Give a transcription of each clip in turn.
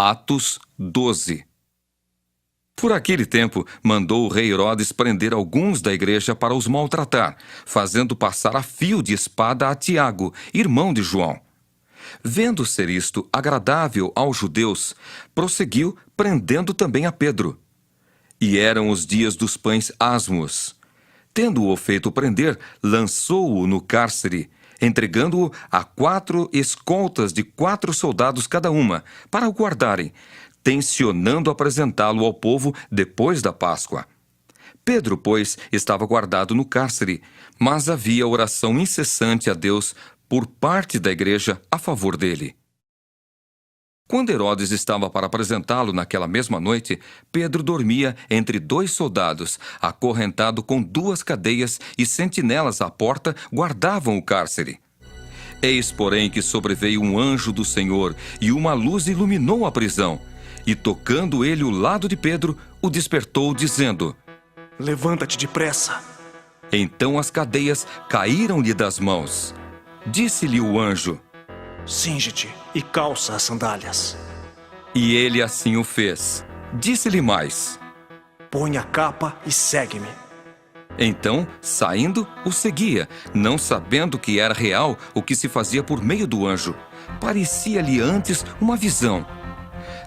Atos 12. Por aquele tempo, mandou o rei Herodes prender alguns da igreja para os maltratar, fazendo passar a fio de espada a Tiago, irmão de João. Vendo ser isto agradável aos judeus, prosseguiu prendendo também a Pedro. E eram os dias dos pães asmos. Tendo-o feito prender, lançou-o no cárcere, entregando-o a 4 escoltas de 4 soldados cada uma, para o guardarem, tencionando apresentá-lo ao povo depois da Páscoa. Pedro, pois, estava guardado no cárcere, mas havia oração incessante a Deus por parte da igreja a favor dele. Quando Herodes estava para apresentá-lo naquela mesma noite, Pedro dormia entre 2 soldados, acorrentado com 2 cadeias, e sentinelas à porta guardavam o cárcere. Eis, porém, que sobreveio um anjo do Senhor, e uma luz iluminou a prisão. E tocando ele o lado de Pedro, o despertou, dizendo: Levanta-te depressa. Então as cadeias caíram-lhe das mãos. Disse-lhe o anjo: Cinge-te e calça as sandálias. E ele assim o fez. Disse-lhe mais: Põe a capa e segue-me. Então, saindo, o seguia, não sabendo que era real o que se fazia por meio do anjo. Parecia-lhe antes uma visão.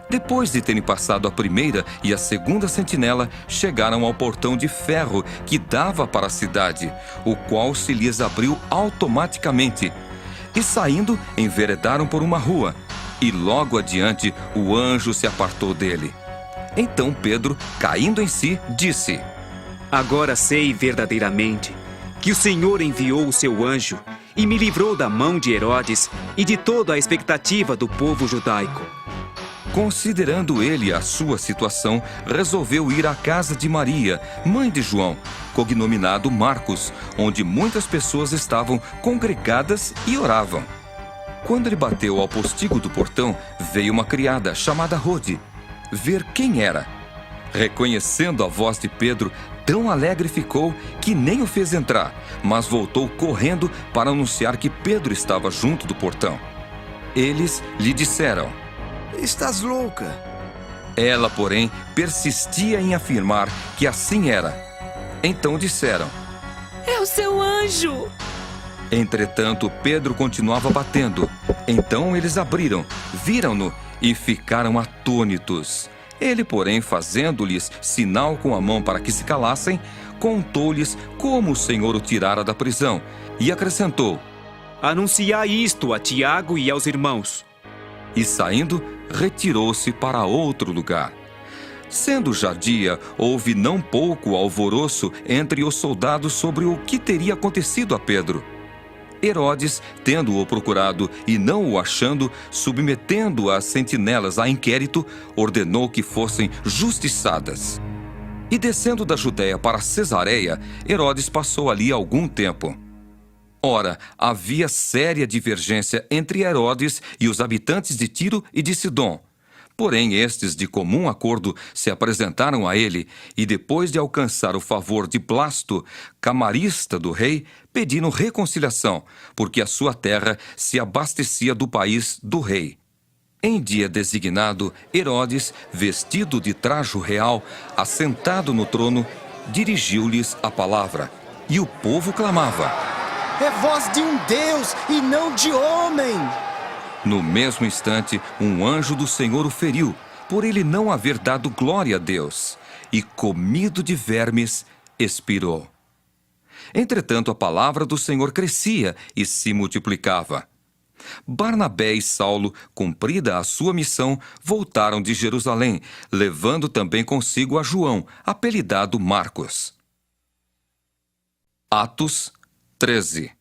Depois de terem passado a primeira e a segunda sentinela, chegaram ao portão de ferro que dava para a cidade, o qual se lhes abriu automaticamente. E saindo, enveredaram por uma rua, e logo adiante o anjo se apartou dele. Então Pedro, caindo em si, disse: Agora sei verdadeiramente que o Senhor enviou o seu anjo e me livrou da mão de Herodes e de toda a expectativa do povo judaico. Considerando ele a sua situação, resolveu ir à casa de Maria, mãe de João, cognominado Marcos, onde muitas pessoas estavam congregadas e oravam. Quando ele bateu ao postigo do portão, veio uma criada chamada Rode ver quem era. Reconhecendo a voz de Pedro, tão alegre ficou que nem o fez entrar, mas voltou correndo para anunciar que Pedro estava junto do portão. Eles lhe disseram: Estás louca. Ela, porém, persistia em afirmar que assim era. Então disseram: É o seu anjo! Entretanto, Pedro continuava batendo. Então eles abriram, viram-no e ficaram atônitos. Ele, porém, fazendo-lhes sinal com a mão para que se calassem, contou-lhes como o Senhor o tirara da prisão e acrescentou: Anunciai isto a Tiago e aos irmãos. E saindo, retirou-se para outro lugar. Sendo já dia, houve não pouco alvoroço entre os soldados sobre o que teria acontecido a Pedro. Herodes, tendo-o procurado e não o achando, submetendo as sentinelas a inquérito, ordenou que fossem justiçadas. E descendo da Judéia para Cesareia, Herodes passou ali algum tempo. Ora, havia séria divergência entre Herodes e os habitantes de Tiro e de Sidom. Porém, estes, de comum acordo, se apresentaram a ele e, depois de alcançar o favor de Blasto, camarista do rei, pediram reconciliação, porque a sua terra se abastecia do país do rei. Em dia designado, Herodes, vestido de trajo real, assentado no trono, dirigiu-lhes a palavra, e o povo clamava: É voz de um Deus e não de homem. No mesmo instante, um anjo do Senhor o feriu, por ele não haver dado glória a Deus, e, comido de vermes, expirou. Entretanto, a palavra do Senhor crescia e se multiplicava. Barnabé e Saulo, cumprida a sua missão, voltaram de Jerusalém, levando também consigo a João, apelidado Marcos. Atos 13.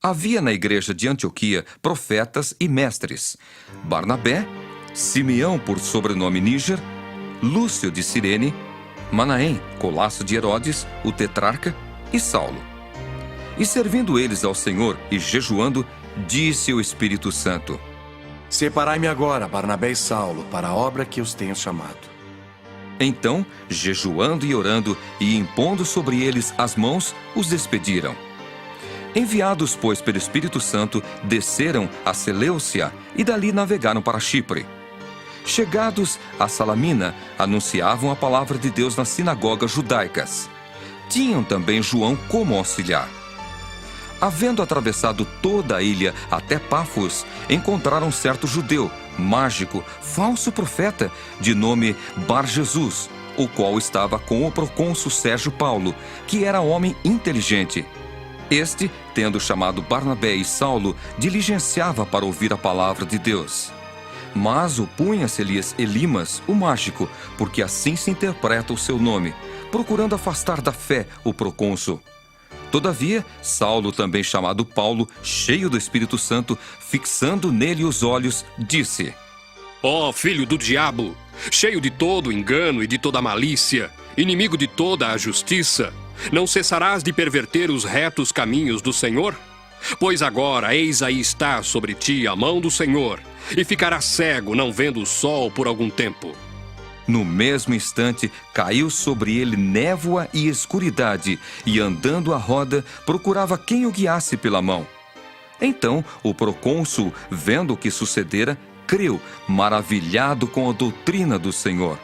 Havia na igreja de Antioquia profetas e mestres: Barnabé, Simeão por sobrenome Níger, Lúcio de Cirene, Manaém, colasso de Herodes, o tetrarca, e Saulo. E servindo eles ao Senhor e jejuando, disse o Espírito Santo: Separai-me agora, Barnabé e Saulo, para a obra que os tenho chamado. Então, jejuando e orando e impondo sobre eles as mãos, os despediram. Enviados, pois, pelo Espírito Santo, desceram a Seleucia e dali navegaram para Chipre. Chegados a Salamina, anunciavam a palavra de Deus nas sinagogas judaicas. Tinham também João como auxiliar. Havendo atravessado toda a ilha até Pafos, encontraram certo judeu, mágico, falso profeta, de nome Bar-Jesus, o qual estava com o procônsul Sérgio Paulo, que era homem inteligente. Este, tendo chamado Barnabé e Saulo, diligenciava para ouvir a palavra de Deus. Mas opunha-se-lhes Elimas, o mágico, porque assim se interpreta o seu nome, procurando afastar da fé o procônsul. Todavia, Saulo, também chamado Paulo, cheio do Espírito Santo, fixando nele os olhos, disse: Ó filho do diabo, cheio de todo engano e de toda malícia, inimigo de toda a justiça, não cessarás de perverter os retos caminhos do Senhor? Pois agora, eis aí está sobre ti a mão do Senhor, e ficarás cego, não vendo o sol por algum tempo. No mesmo instante, caiu sobre ele névoa e escuridade, e andando à roda, procurava quem o guiasse pela mão. Então, o procônsul, vendo o que sucedera, creu, maravilhado com a doutrina do Senhor.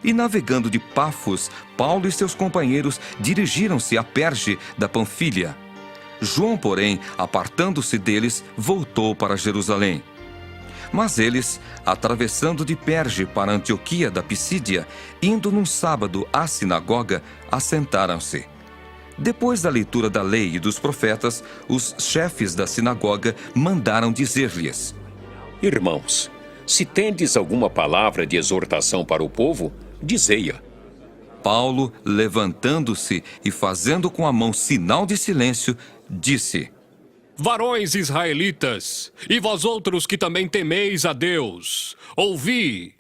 E navegando de Pafos, Paulo e seus companheiros dirigiram-se a Perge da Panfilha. João, porém, apartando-se deles, voltou para Jerusalém. Mas eles, atravessando de Perge para Antioquia da Pisídia, indo num sábado à sinagoga, assentaram-se. Depois da leitura da lei e dos profetas, os chefes da sinagoga mandaram dizer-lhes: Irmãos, se tendes alguma palavra de exortação para o povo, dizei-a. Paulo, levantando-se e fazendo com a mão sinal de silêncio, disse: Varões israelitas, e vós outros que também temeis a Deus, ouvi!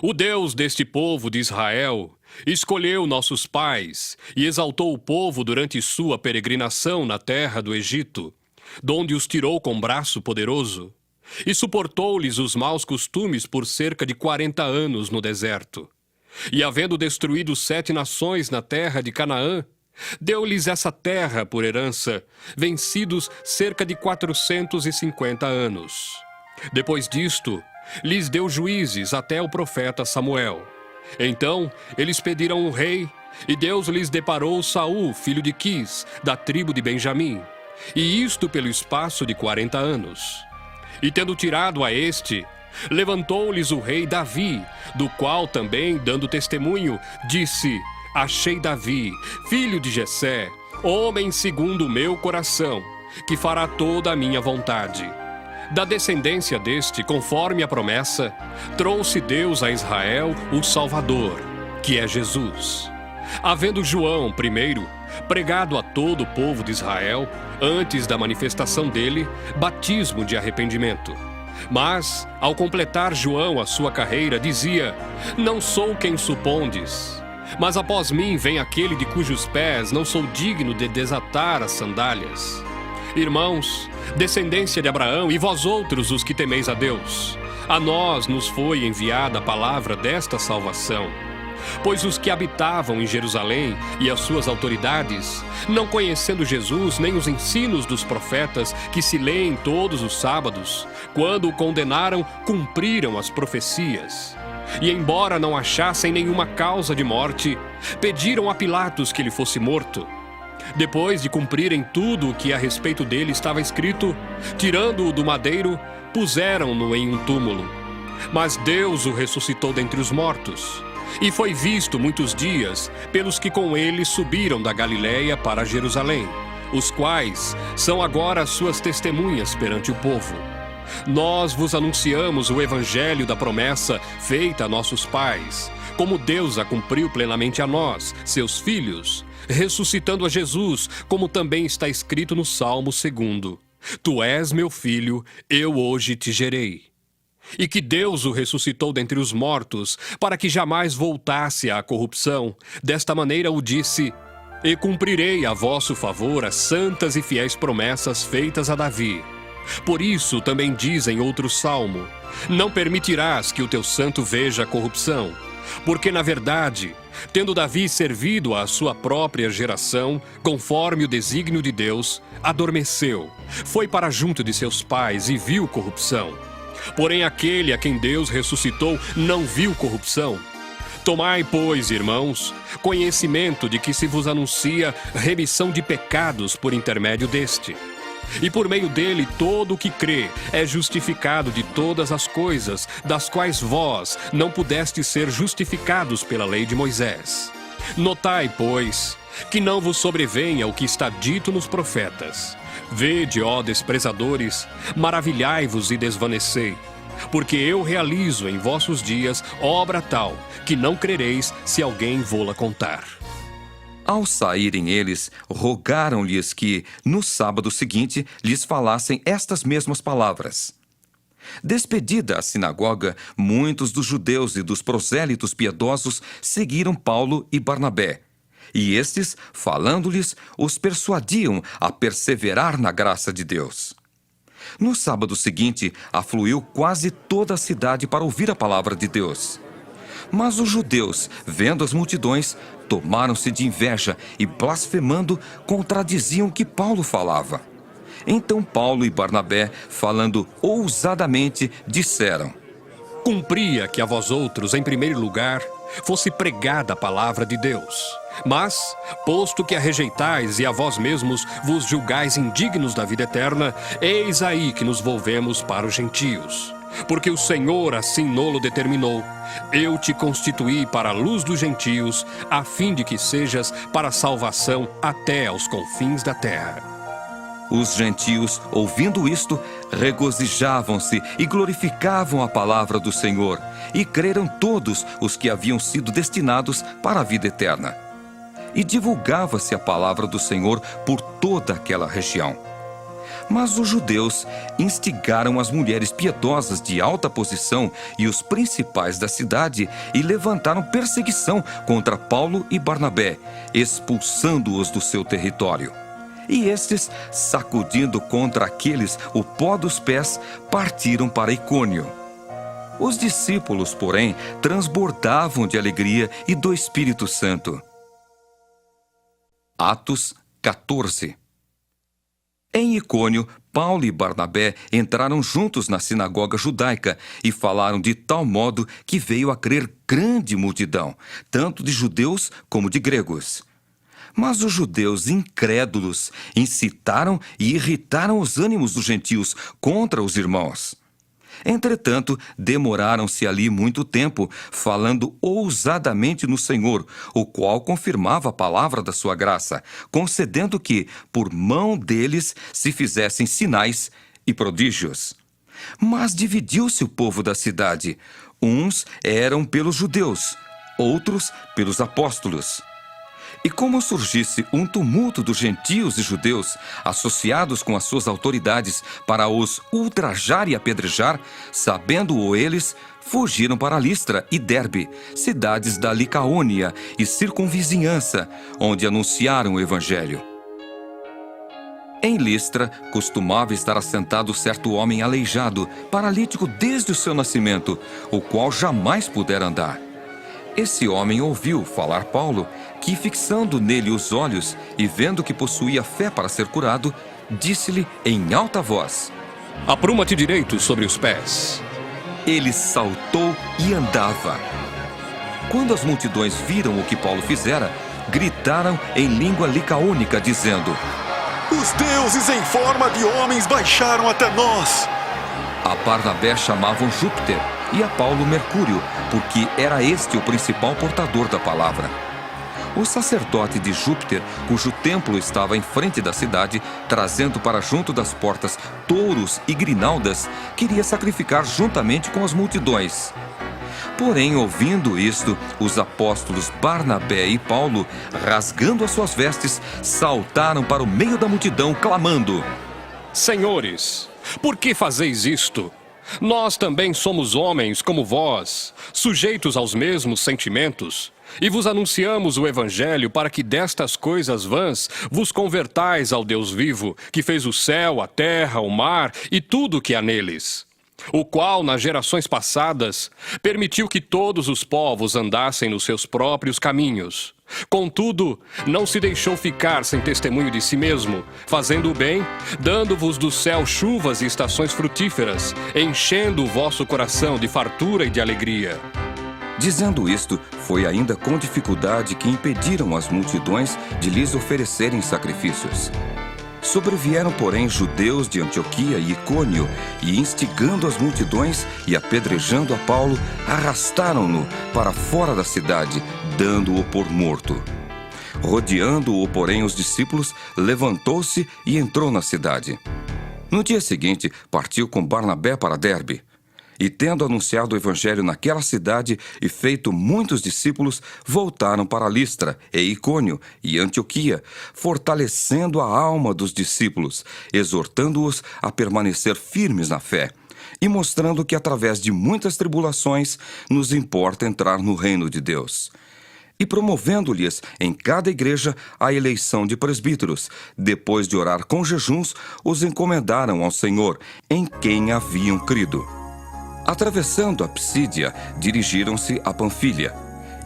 O Deus deste povo de Israel escolheu nossos pais e exaltou o povo durante sua peregrinação na terra do Egito, donde os tirou com braço poderoso, e suportou-lhes os maus costumes por cerca de 40 anos no deserto. E havendo destruído 7 nações na terra de Canaã, deu-lhes essa terra por herança, vencidos cerca de 450 anos. Depois disto, lhes deu juízes até o profeta Samuel. Então, eles pediram um rei, e Deus lhes deparou Saul, filho de Quis, da tribo de Benjamim, e isto pelo espaço de 40 anos. E tendo tirado a este, levantou-lhes o rei Davi, do qual também, dando testemunho, disse: Achei Davi, filho de Jessé, homem segundo o meu coração, que fará toda a minha vontade. Da descendência deste, conforme a promessa, trouxe Deus a Israel o Salvador, que é Jesus. Havendo João, primeiro, pregado a todo o povo de Israel, antes da manifestação dele, batismo de arrependimento. Mas, ao completar João a sua carreira, dizia: Não sou quem supondes, mas após mim vem aquele de cujos pés não sou digno de desatar as sandálias. Irmãos, descendência de Abraão, e vós outros os que temeis a Deus, a nós nos foi enviada a palavra desta salvação. Pois os que habitavam em Jerusalém e as suas autoridades, não conhecendo Jesus nem os ensinos dos profetas que se leem todos os sábados, quando o condenaram, cumpriram as profecias. E embora não achassem nenhuma causa de morte, pediram a Pilatos que ele fosse morto. Depois de cumprirem tudo o que a respeito dele estava escrito, tirando-o do madeiro, puseram-no em um túmulo. Mas Deus o ressuscitou dentre os mortos, e foi visto muitos dias pelos que com ele subiram da Galiléia para Jerusalém, os quais são agora as suas testemunhas perante o povo. Nós vos anunciamos o evangelho da promessa feita a nossos pais, como Deus a cumpriu plenamente a nós, seus filhos, ressuscitando a Jesus, como também está escrito no Salmo 2: Tu és meu filho, eu hoje te gerei. E que Deus o ressuscitou dentre os mortos, para que jamais voltasse à corrupção. Desta maneira o disse: E cumprirei a vosso favor as santas e fiéis promessas feitas a Davi. Por isso também diz em outro salmo: Não permitirás que o teu santo veja a corrupção. Porque, na verdade, tendo Davi servido à sua própria geração, conforme o desígnio de Deus, adormeceu, foi para junto de seus pais e viu corrupção. Porém, aquele a quem Deus ressuscitou não viu corrupção. Tomai, pois, irmãos, conhecimento de que se vos anuncia remissão de pecados por intermédio deste. E por meio dele todo o que crê é justificado de todas as coisas, das quais vós não pudestes ser justificados pela lei de Moisés. Notai, pois, que não vos sobrevenha o que está dito nos profetas. Vede, ó desprezadores, maravilhai-vos e desvanecei, porque eu realizo em vossos dias obra tal, que não crereis se alguém vô-la contar. Ao saírem eles, rogaram-lhes que, no sábado seguinte, lhes falassem estas mesmas palavras. Despedida a sinagoga, muitos dos judeus e dos prosélitos piedosos seguiram Paulo e Barnabé. E estes, falando-lhes, os persuadiam a perseverar na graça de Deus. No sábado seguinte, afluiu quase toda a cidade para ouvir a palavra de Deus. Mas os judeus, vendo as multidões, tomaram-se de inveja e, blasfemando, contradiziam o que Paulo falava. Então Paulo e Barnabé, falando ousadamente, disseram: Cumpria que a vós outros, em primeiro lugar, fosse pregada a palavra de Deus. Mas, posto que a rejeitais e a vós mesmos vos julgais indignos da vida eterna, eis aí que nos volvemos para os gentios. Porque o Senhor assim nolo determinou. Eu te constituí para a luz dos gentios, a fim de que sejas para a salvação até aos confins da terra. Os gentios, ouvindo isto, regozijavam-se e glorificavam a palavra do Senhor, e creram todos os que haviam sido destinados para a vida eterna. E divulgava-se a palavra do Senhor por toda aquela região. Mas os judeus instigaram as mulheres piedosas de alta posição e os principais da cidade e levantaram perseguição contra Paulo e Barnabé, expulsando-os do seu território. E estes, sacudindo contra aqueles o pó dos pés, partiram para Icônio. Os discípulos, porém, transbordavam de alegria e do Espírito Santo. Atos 14. Em Icônio, Paulo e Barnabé entraram juntos na sinagoga judaica e falaram de tal modo que veio a crer grande multidão, tanto de judeus como de gregos. Mas os judeus incrédulos incitaram e irritaram os ânimos dos gentios contra os irmãos. Entretanto, demoraram-se ali muito tempo, falando ousadamente no Senhor, o qual confirmava a palavra da sua graça, concedendo que, por mão deles, se fizessem sinais e prodígios. Mas dividiu-se o povo da cidade. Uns eram pelos judeus, outros pelos apóstolos. E como surgisse um tumulto dos gentios e judeus, associados com as suas autoridades para os ultrajar e apedrejar, sabendo-o eles, fugiram para Listra e Derbe, cidades da Licaônia e circunvizinhança, onde anunciaram o evangelho. Em Listra, costumava estar assentado certo homem aleijado, paralítico desde o seu nascimento, o qual jamais pudera andar. Esse homem ouviu falar Paulo, que, fixando nele os olhos e vendo que possuía fé para ser curado, disse-lhe em alta voz: Apruma-te direito sobre os pés. Ele saltou e andava. Quando as multidões viram o que Paulo fizera, gritaram em língua licaônica, dizendo: Os deuses em forma de homens baixaram até nós. A Barnabé chamavam Júpiter e a Paulo Mercúrio, porque era este o principal portador da palavra. O sacerdote de Júpiter, cujo templo estava em frente da cidade, trazendo para junto das portas touros e grinaldas, queria sacrificar juntamente com as multidões. Porém, ouvindo isto, os apóstolos Barnabé e Paulo, rasgando as suas vestes, saltaram para o meio da multidão, clamando: Senhores, por que fazeis isto? Nós também somos homens como vós, sujeitos aos mesmos sentimentos, e vos anunciamos o Evangelho para que destas coisas vãs vos convertais ao Deus vivo, que fez o céu, a terra, o mar e tudo o que há neles. o qual, nas gerações passadas, permitiu que todos os povos andassem nos seus próprios caminhos. Contudo, não se deixou ficar sem testemunho de si mesmo, fazendo o bem, dando-vos do céu chuvas e estações frutíferas, enchendo o vosso coração de fartura e de alegria. Dizendo isto, foi ainda com dificuldade que impediram as multidões de lhes oferecerem sacrifícios. Sobrevieram, porém, judeus de Antioquia e Icônio, e instigando as multidões e apedrejando a Paulo, arrastaram-no para fora da cidade, dando-o por morto. Rodeando-o, porém, os discípulos, levantou-se e entrou na cidade. No dia seguinte, partiu com Barnabé para Derbe. E tendo anunciado o evangelho naquela cidade e feito muitos discípulos, voltaram para Listra, e Icônio e Antioquia, fortalecendo a alma dos discípulos, exortando-os a permanecer firmes na fé, e mostrando que através de muitas tribulações nos importa entrar no reino de Deus. E promovendo-lhes em cada igreja a eleição de presbíteros, depois de orar com jejuns, os encomendaram ao Senhor, em quem haviam crido. Atravessando a Psídia, dirigiram-se a Panfilha,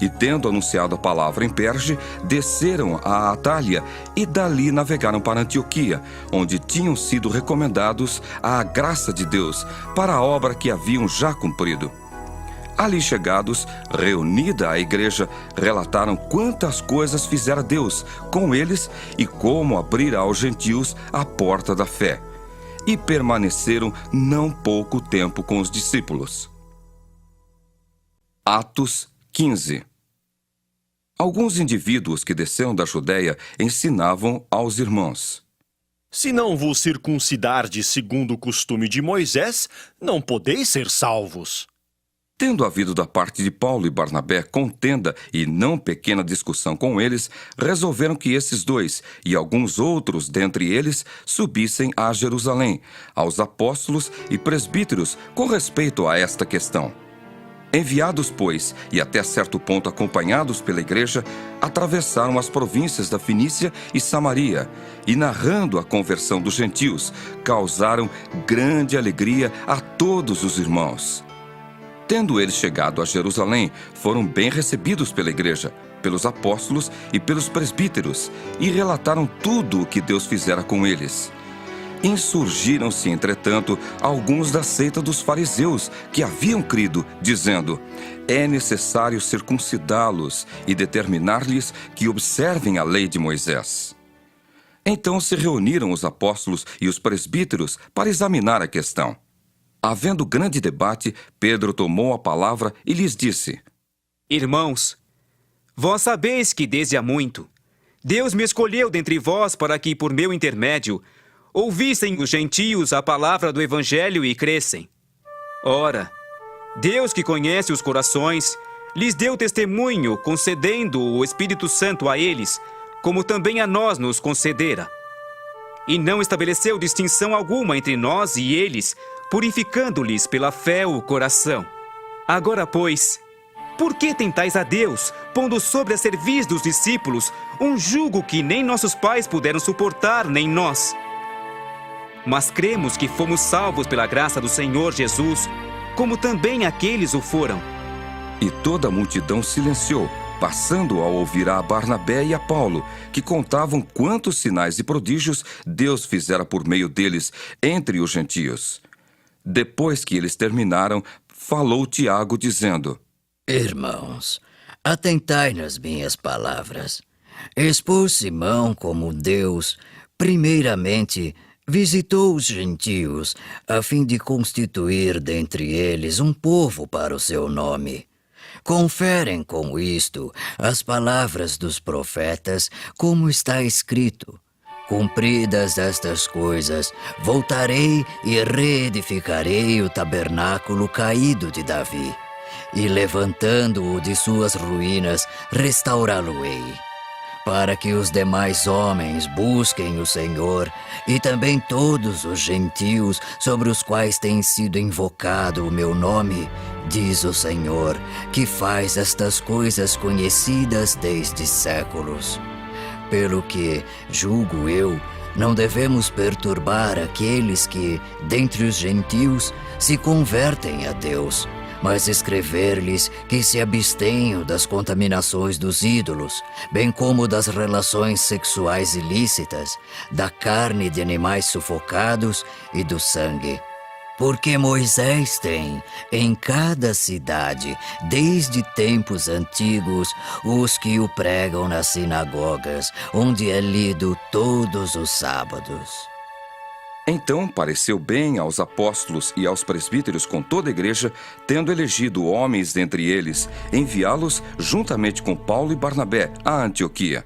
e tendo anunciado a palavra em Perge, desceram a Atália e dali navegaram para Antioquia, onde tinham sido recomendados à graça de Deus para a obra que haviam já cumprido. Ali chegados, reunida a igreja, relataram quantas coisas fizera Deus com eles e como abrira aos gentios a porta da fé. E permaneceram não pouco tempo com os discípulos. Atos 15. Alguns indivíduos que desceram da Judéia ensinavam aos irmãos: Se não vos circuncidardes segundo o costume de Moisés, não podeis ser salvos. Tendo havido da parte de Paulo e Barnabé contenda e não pequena discussão com eles, resolveram que esses dois e alguns outros dentre eles subissem a Jerusalém, aos apóstolos e presbíteros, com respeito a esta questão. Enviados, pois, e até certo ponto acompanhados pela igreja, atravessaram as províncias da Fenícia e Samaria, e narrando a conversão dos gentios, causaram grande alegria a todos os irmãos. Tendo eles chegado a Jerusalém, foram bem recebidos pela igreja, pelos apóstolos e pelos presbíteros, e relataram tudo o que Deus fizera com eles. Insurgiram-se, entretanto, alguns da seita dos fariseus, que haviam crido, dizendo: é necessário circuncidá-los e determinar-lhes que observem a lei de Moisés. Então se reuniram os apóstolos e os presbíteros para examinar a questão. Havendo grande debate, Pedro tomou a palavra e lhes disse: Irmãos, vós sabeis que desde há muito Deus me escolheu dentre vós para que, por meu intermédio, ouvissem os gentios a palavra do Evangelho e crescem. Ora, Deus que conhece os corações, lhes deu testemunho, concedendo o Espírito Santo a eles, como também a nós nos concedera. E não estabeleceu distinção alguma entre nós e eles, purificando-lhes pela fé o coração. Agora, pois, por que tentais a Deus, pondo sobre a cerviz dos discípulos um jugo que nem nossos pais puderam suportar, nem nós? Mas cremos que fomos salvos pela graça do Senhor Jesus, como também aqueles o foram. E toda a multidão silenciou, passando a ouvir a Barnabé e a Paulo, que contavam quantos sinais e prodígios Deus fizera por meio deles entre os gentios. Depois que eles terminaram, falou Tiago, dizendo: Irmãos, atentai nas minhas palavras. Expôs Simão como Deus, primeiramente, visitou os gentios, a fim de constituir dentre eles um povo para o seu nome. Conferem com isto as palavras dos profetas, como está escrito: Cumpridas estas coisas, voltarei e reedificarei o tabernáculo caído de Davi, e levantando-o de suas ruínas, restaurá-lo-ei, para que os demais homens busquem o Senhor, e também todos os gentios sobre os quais tem sido invocado o meu nome, diz o Senhor, que faz estas coisas conhecidas desde séculos. Pelo que, julgo eu, não devemos perturbar aqueles que, dentre os gentios, se convertem a Deus, mas escrever-lhes que se abstenham das contaminações dos ídolos, bem como das relações sexuais ilícitas, da carne de animais sufocados e do sangue. Porque Moisés tem, em cada cidade, desde tempos antigos, os que o pregam nas sinagogas, onde é lido todos os sábados. Então pareceu bem aos apóstolos e aos presbíteros com toda a igreja, tendo elegido homens dentre eles, enviá-los juntamente com Paulo e Barnabé a Antioquia.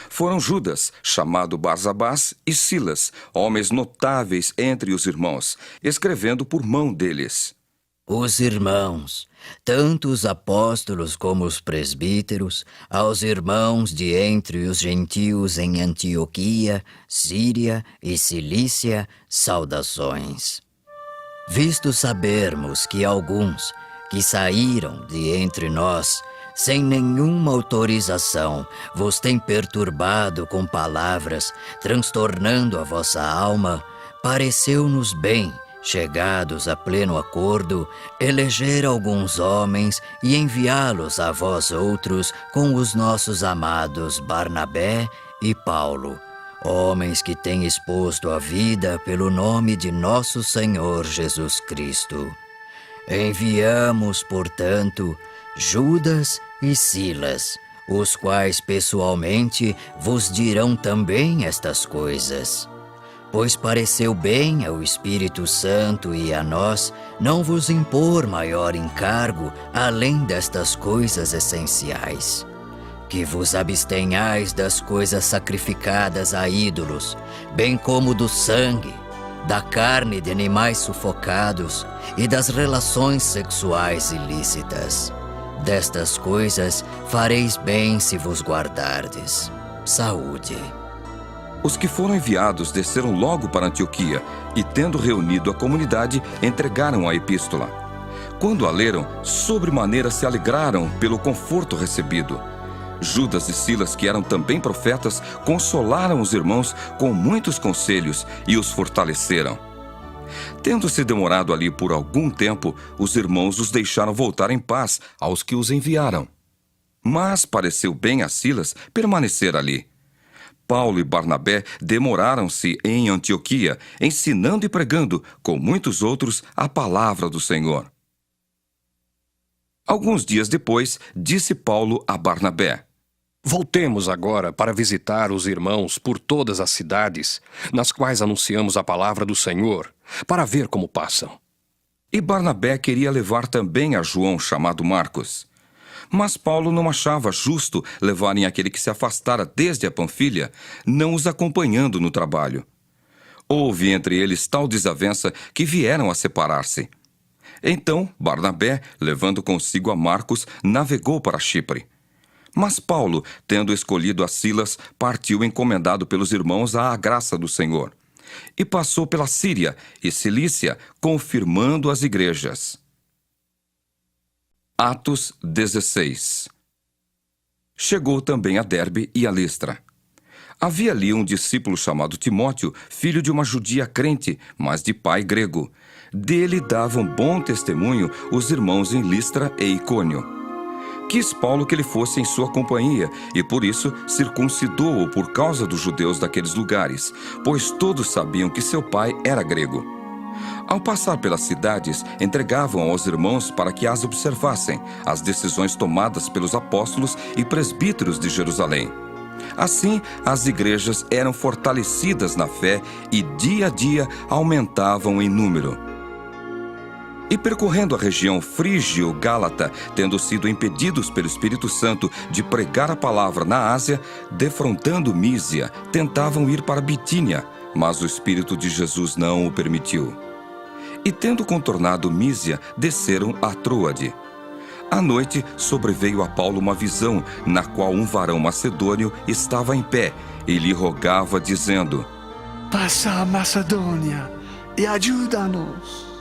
Foram Judas, chamado Barsabás, e Silas, homens notáveis entre os irmãos, escrevendo por mão deles. Os irmãos, tanto os apóstolos como os presbíteros, aos irmãos de entre os gentios em Antioquia, Síria e Cilícia, saudações. Visto sabermos que alguns que saíram de entre nós, sem nenhuma autorização, vos têm perturbado com palavras, transtornando a vossa alma, pareceu-nos bem, chegados a pleno acordo, eleger alguns homens e enviá-los a vós outros com os nossos amados Barnabé e Paulo, homens que têm exposto a vida pelo nome de nosso Senhor Jesus Cristo. Enviamos, portanto, Judas e Silas, os quais pessoalmente vos dirão também estas coisas. Pois pareceu bem ao Espírito Santo e a nós não vos impor maior encargo além destas coisas essenciais. Que vos abstenhais das coisas sacrificadas a ídolos, bem como do sangue, da carne de animais sufocados e das relações sexuais ilícitas. Destas coisas fareis bem se vos guardardes. Saúde. Os que foram enviados desceram logo para Antioquia e, tendo reunido a comunidade, entregaram a epístola. Quando a leram, sobremaneira se alegraram pelo conforto recebido. Judas e Silas, que eram também profetas, consolaram os irmãos com muitos conselhos e os fortaleceram. Tendo-se demorado ali por algum tempo, os irmãos os deixaram voltar em paz aos que os enviaram. Mas pareceu bem a Silas permanecer ali. Paulo e Barnabé demoraram-se em Antioquia, ensinando e pregando, com muitos outros, a palavra do Senhor. Alguns dias depois, disse Paulo a Barnabé: Voltemos agora para visitar os irmãos por todas as cidades, nas quais anunciamos a palavra do Senhor, para ver como passam. E Barnabé queria levar também a João, chamado Marcos. Mas Paulo não achava justo levarem aquele que se afastara desde a Panfilha, não os acompanhando no trabalho. Houve entre eles tal desavença que vieram a separar-se. Então Barnabé, levando consigo a Marcos, navegou para Chipre. Mas Paulo, tendo escolhido a Silas, partiu encomendado pelos irmãos à graça do Senhor. E passou pela Síria e Cilícia, confirmando as igrejas. Atos 16. Chegou também a Derbe e a Listra. Havia ali um discípulo chamado Timóteo, filho de uma judia crente, mas de pai grego. Dele davam bom testemunho os irmãos em Listra e Icônio. Quis Paulo que ele fosse em sua companhia, e por isso circuncidou-o por causa dos judeus daqueles lugares, pois todos sabiam que seu pai era grego. Ao passar pelas cidades, entregavam aos irmãos para que as observassem, as decisões tomadas pelos apóstolos e presbíteros de Jerusalém. Assim, as igrejas eram fortalecidas na fé e dia a dia aumentavam em número. E percorrendo a região frígio-gálata, tendo sido impedidos pelo Espírito Santo de pregar a palavra na Ásia, defrontando Mísia, tentavam ir para Bitínia, mas o Espírito de Jesus não o permitiu. E tendo contornado Mísia, desceram a Troade. À noite, sobreveio a Paulo uma visão, na qual um varão macedônio estava em pé e lhe rogava, dizendo: Passa a Macedônia e ajuda-nos.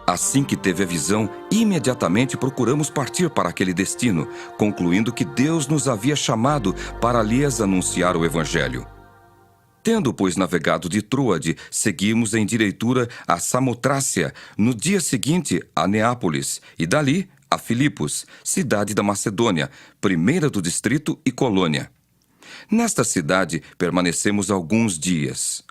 Assim que teve a visão, imediatamente procuramos partir para aquele destino, concluindo que Deus nos havia chamado para lhes anunciar o Evangelho. Tendo, pois, navegado de Troade, seguimos em direitura a Samotrácia, no dia seguinte a Neápolis, e dali a Filipos, cidade da Macedônia, primeira do distrito e colônia. Nesta cidade permanecemos alguns dias.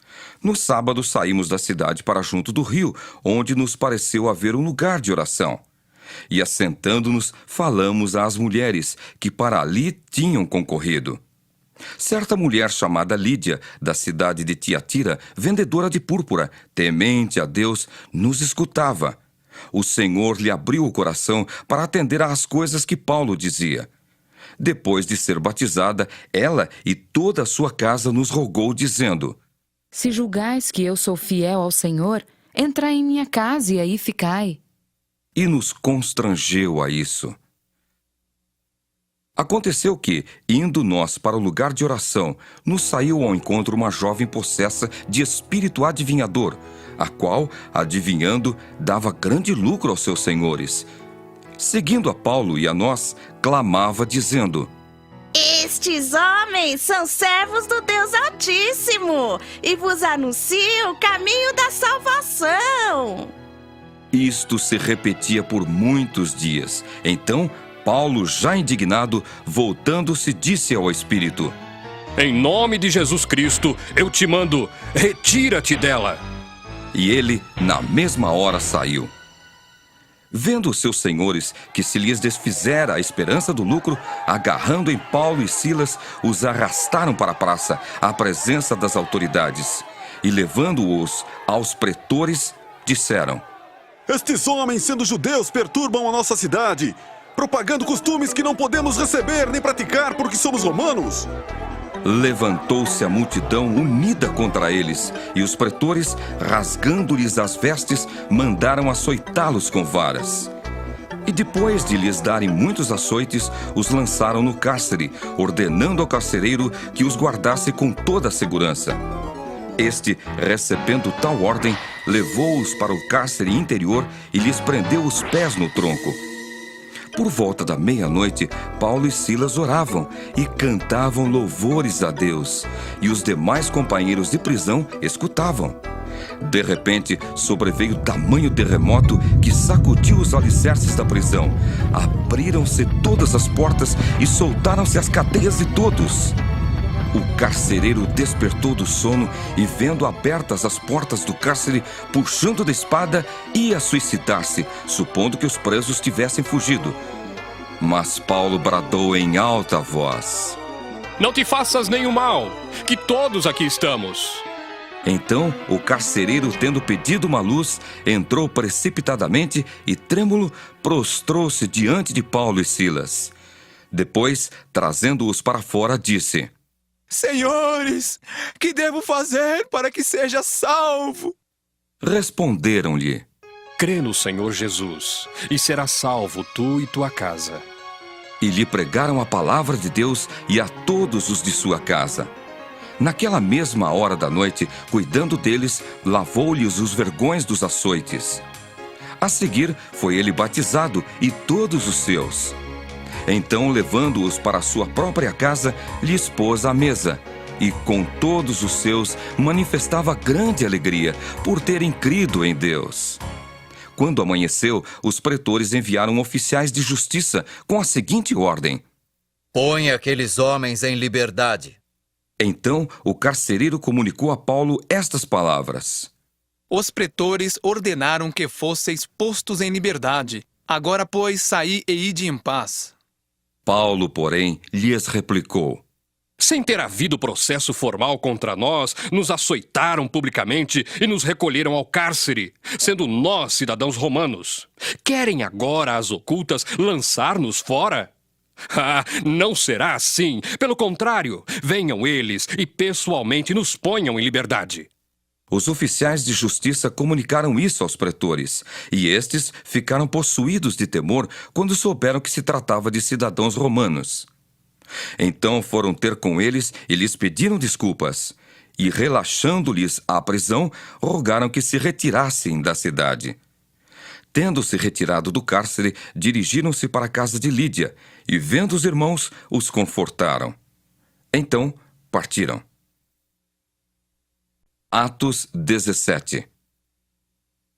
No sábado saímos da cidade para junto do rio, onde nos pareceu haver um lugar de oração. E assentando-nos, falamos às mulheres que para ali tinham concorrido. Certa mulher chamada Lídia, da cidade de Tiatira, vendedora de púrpura, temente a Deus, nos escutava. O Senhor lhe abriu o coração para atender às coisas que Paulo dizia. Depois de ser batizada, ela e toda a sua casa nos rogou, dizendo: Se julgais que eu sou fiel ao Senhor, entrai em minha casa e aí ficai. E nos constrangeu a isso. Aconteceu que, indo nós para o lugar de oração, nos saiu ao encontro uma jovem possessa de espírito adivinhador, a qual, adivinhando, dava grande lucro aos seus senhores. Seguindo a Paulo e a nós, clamava, dizendo: Estes homens são servos do Deus Altíssimo e vos anunciam o caminho da salvação. Isto se repetia por muitos dias. Então, Paulo, já indignado, voltando-se, disse ao Espírito: Em nome de Jesus Cristo, eu te mando, retira-te dela. E ele, na mesma hora, saiu. Vendo os seus senhores que se lhes desfizera a esperança do lucro, agarrando em Paulo e Silas, os arrastaram para a praça, à presença das autoridades. E levando-os aos pretores, disseram: Estes homens, sendo judeus, perturbam a nossa cidade, propagando costumes que não podemos receber nem praticar porque somos romanos. Levantou-se a multidão unida contra eles, e os pretores, rasgando-lhes as vestes, mandaram açoitá-los com varas. E depois de lhes darem muitos açoites, os lançaram no cárcere, ordenando ao carcereiro que os guardasse com toda a segurança. Este, recebendo tal ordem, levou-os para o cárcere interior e lhes prendeu os pés no tronco. Por volta da meia-noite, Paulo e Silas oravam e cantavam louvores a Deus, e os demais companheiros de prisão escutavam. De repente, sobreveio tamanho terremoto que sacudiu os alicerces da prisão. Abriram-se todas as portas e soltaram-se as cadeias de todos. O carcereiro despertou do sono e, vendo abertas as portas do cárcere, puxando da espada, ia suicidar-se, supondo que os presos tivessem fugido. Mas Paulo bradou em alta voz: Não te faças nenhum mal, que todos aqui estamos. Então, o carcereiro, tendo pedido uma luz, entrou precipitadamente e, trêmulo, prostrou-se diante de Paulo e Silas. Depois, trazendo-os para fora, disse: Senhores, que devo fazer para que seja salvo? Responderam-lhe: Crê no Senhor Jesus, e serás salvo tu e tua casa. E lhe pregaram a palavra de Deus e a todos os de sua casa. Naquela mesma hora da noite, cuidando deles, lavou-lhes os vergões dos açoites. A seguir, foi ele batizado e todos os seus. Então, levando-os para a sua própria casa, lhes pôs à mesa. E com todos os seus manifestava grande alegria por terem crido em Deus. Quando amanheceu, os pretores enviaram oficiais de justiça com a seguinte ordem: Põe aqueles homens em liberdade. Então, o carcereiro comunicou a Paulo estas palavras: Os pretores ordenaram que fosseis postos em liberdade. Agora, pois, saí e ide em paz. Paulo, porém, lhes replicou: Sem ter havido processo formal contra nós, nos açoitaram publicamente e nos recolheram ao cárcere, sendo nós cidadãos romanos. Querem agora, às ocultas, lançar-nos fora? Ah, não será assim. Pelo contrário, venham eles e pessoalmente nos ponham em liberdade. Os oficiais de justiça comunicaram isso aos pretores, e estes ficaram possuídos de temor quando souberam que se tratava de cidadãos romanos. Então foram ter com eles e lhes pediram desculpas, e relaxando-lhes a prisão, rogaram que se retirassem da cidade. Tendo-se retirado do cárcere, dirigiram-se para a casa de Lídia, e vendo os irmãos, os confortaram. Então partiram. Atos 17.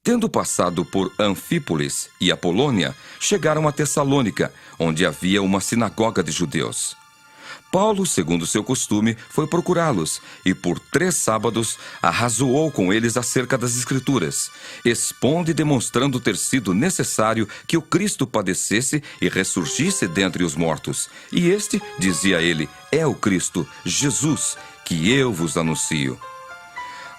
Tendo passado por Anfípolis e Apolônia, chegaram a Tessalônica, onde havia uma sinagoga de judeus. Paulo, segundo seu costume, foi procurá-los e por 3 sábados arrazoou com eles acerca das Escrituras, expondo e demonstrando ter sido necessário que o Cristo padecesse e ressurgisse dentre os mortos. E este, dizia ele, é o Cristo, Jesus, que eu vos anuncio.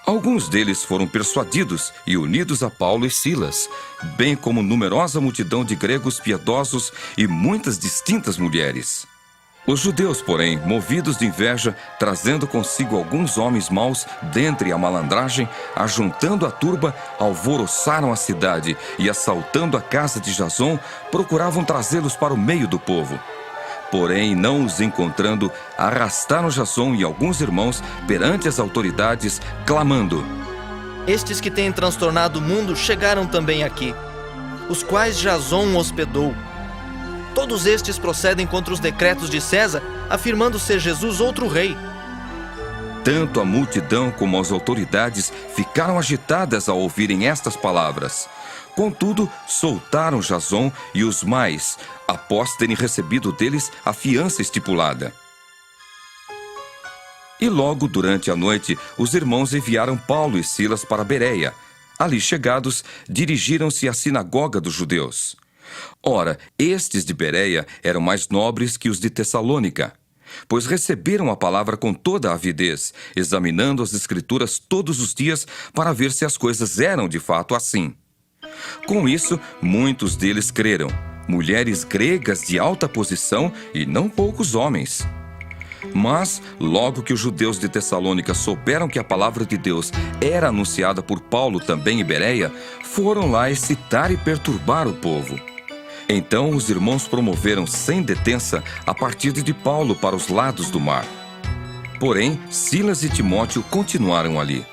Alguns deles foram persuadidos e unidos a Paulo e Silas, bem como numerosa multidão de gregos piedosos e muitas distintas mulheres. Os judeus, porém, movidos de inveja, trazendo consigo alguns homens maus dentre a malandragem, ajuntando a turba, alvoroçaram a cidade e, assaltando a casa de Jason, procuravam trazê-los para o meio do povo. Porém, não os encontrando, arrastaram Jason e alguns irmãos perante as autoridades, clamando: Estes que têm transtornado o mundo chegaram também aqui, os quais Jason hospedou. Todos estes procedem contra os decretos de César, afirmando ser Jesus outro rei. Tanto a multidão como as autoridades ficaram agitadas ao ouvirem estas palavras. Contudo, soltaram Jason e os mais, após terem recebido deles a fiança estipulada. E logo durante a noite, os irmãos enviaram Paulo e Silas para Bereia. Ali chegados, dirigiram-se à sinagoga dos judeus. Ora, estes de Bereia eram mais nobres que os de Tessalônica, pois receberam a palavra com toda a avidez, examinando as Escrituras todos os dias para ver se as coisas eram de fato assim. Com isso, muitos deles creram, mulheres gregas de alta posição e não poucos homens. Mas, logo que os judeus de Tessalônica souberam que a palavra de Deus era anunciada por Paulo também em Bereia, foram lá excitar e perturbar o povo. Então os irmãos promoveram sem detença a partida de Paulo para os lados do mar. Porém, Silas e Timóteo continuaram ali.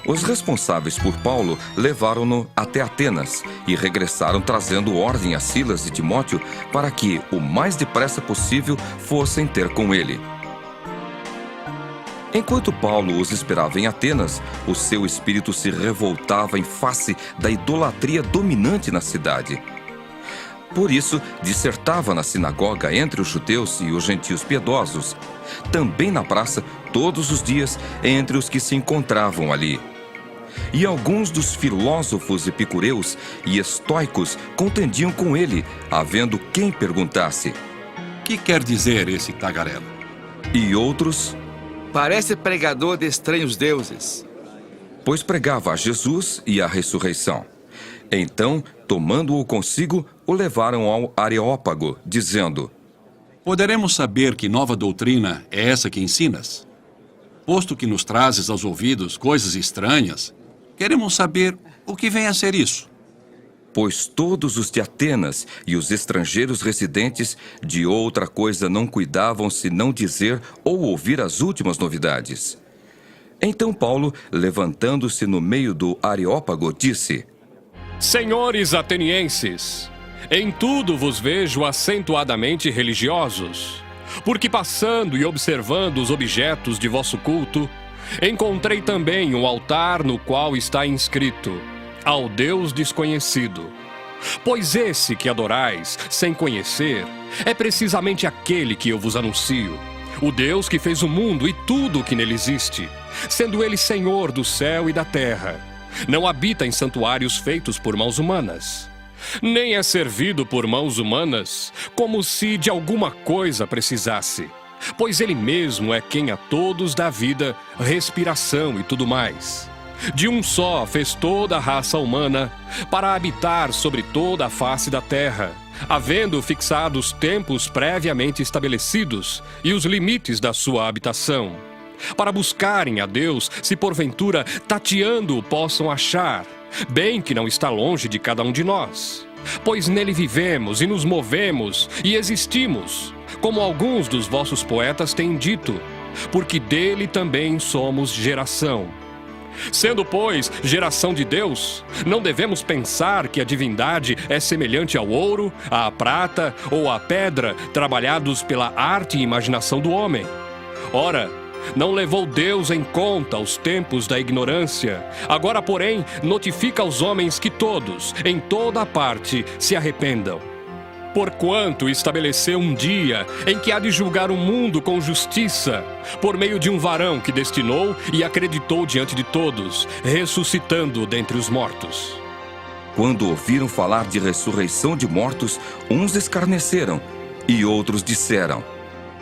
Os responsáveis por Paulo levaram-no até Atenas e regressaram trazendo ordem a Silas e Timóteo para que, o mais depressa possível, fossem ter com ele. Enquanto Paulo os esperava em Atenas, o seu espírito se revoltava em face da idolatria dominante na cidade. Por isso, dissertava na sinagoga entre os judeus e os gentios piedosos, também na praça, todos os dias, entre os que se encontravam ali. E alguns dos filósofos epicureus e estoicos contendiam com ele, havendo quem perguntasse: que quer dizer esse tagarela? E outros: parece pregador de estranhos deuses. Pois pregava a Jesus e a ressurreição. Então, tomando-o consigo, o levaram ao Areópago, dizendo: poderemos saber que nova doutrina é essa que ensinas? Posto que nos trazes aos ouvidos coisas estranhas, queremos saber o que vem a ser isso. Pois todos os de Atenas e os estrangeiros residentes de outra coisa não cuidavam senão dizer ou ouvir as últimas novidades. Então Paulo, levantando-se no meio do Areópago, disse: senhores atenienses, em tudo vos vejo acentuadamente religiosos, porque passando e observando os objetos de vosso culto, encontrei também um altar no qual está inscrito: ao Deus desconhecido. Pois esse que adorais, sem conhecer, é precisamente aquele que eu vos anuncio, o Deus que fez o mundo e tudo o que nele existe, sendo ele Senhor do céu e da terra. Não habita em santuários feitos por mãos humanas, nem é servido por mãos humanas, como se de alguma coisa precisasse, pois ele mesmo é quem a todos dá vida, respiração e tudo mais. De um só fez toda a raça humana, para habitar sobre toda a face da terra, havendo fixado os tempos previamente estabelecidos e os limites da sua habitação, para buscarem a Deus, se porventura tateando o possam achar, bem que não está longe de cada um de nós. Pois nele vivemos e nos movemos e existimos, como alguns dos vossos poetas têm dito, porque dele também somos geração. Sendo, pois, geração de Deus, não devemos pensar que a divindade é semelhante ao ouro, à prata ou à pedra, trabalhados pela arte e imaginação do homem. Ora, Não levou Deus em conta os tempos da ignorância. Agora, porém, notifica aos homens que todos, em toda parte, se arrependam. Porquanto estabeleceu um dia em que há de julgar o mundo com justiça, por meio de um varão que destinou e acreditou diante de todos, ressuscitando dentre os mortos. Quando ouviram falar de ressurreição de mortos, uns escarneceram e outros disseram: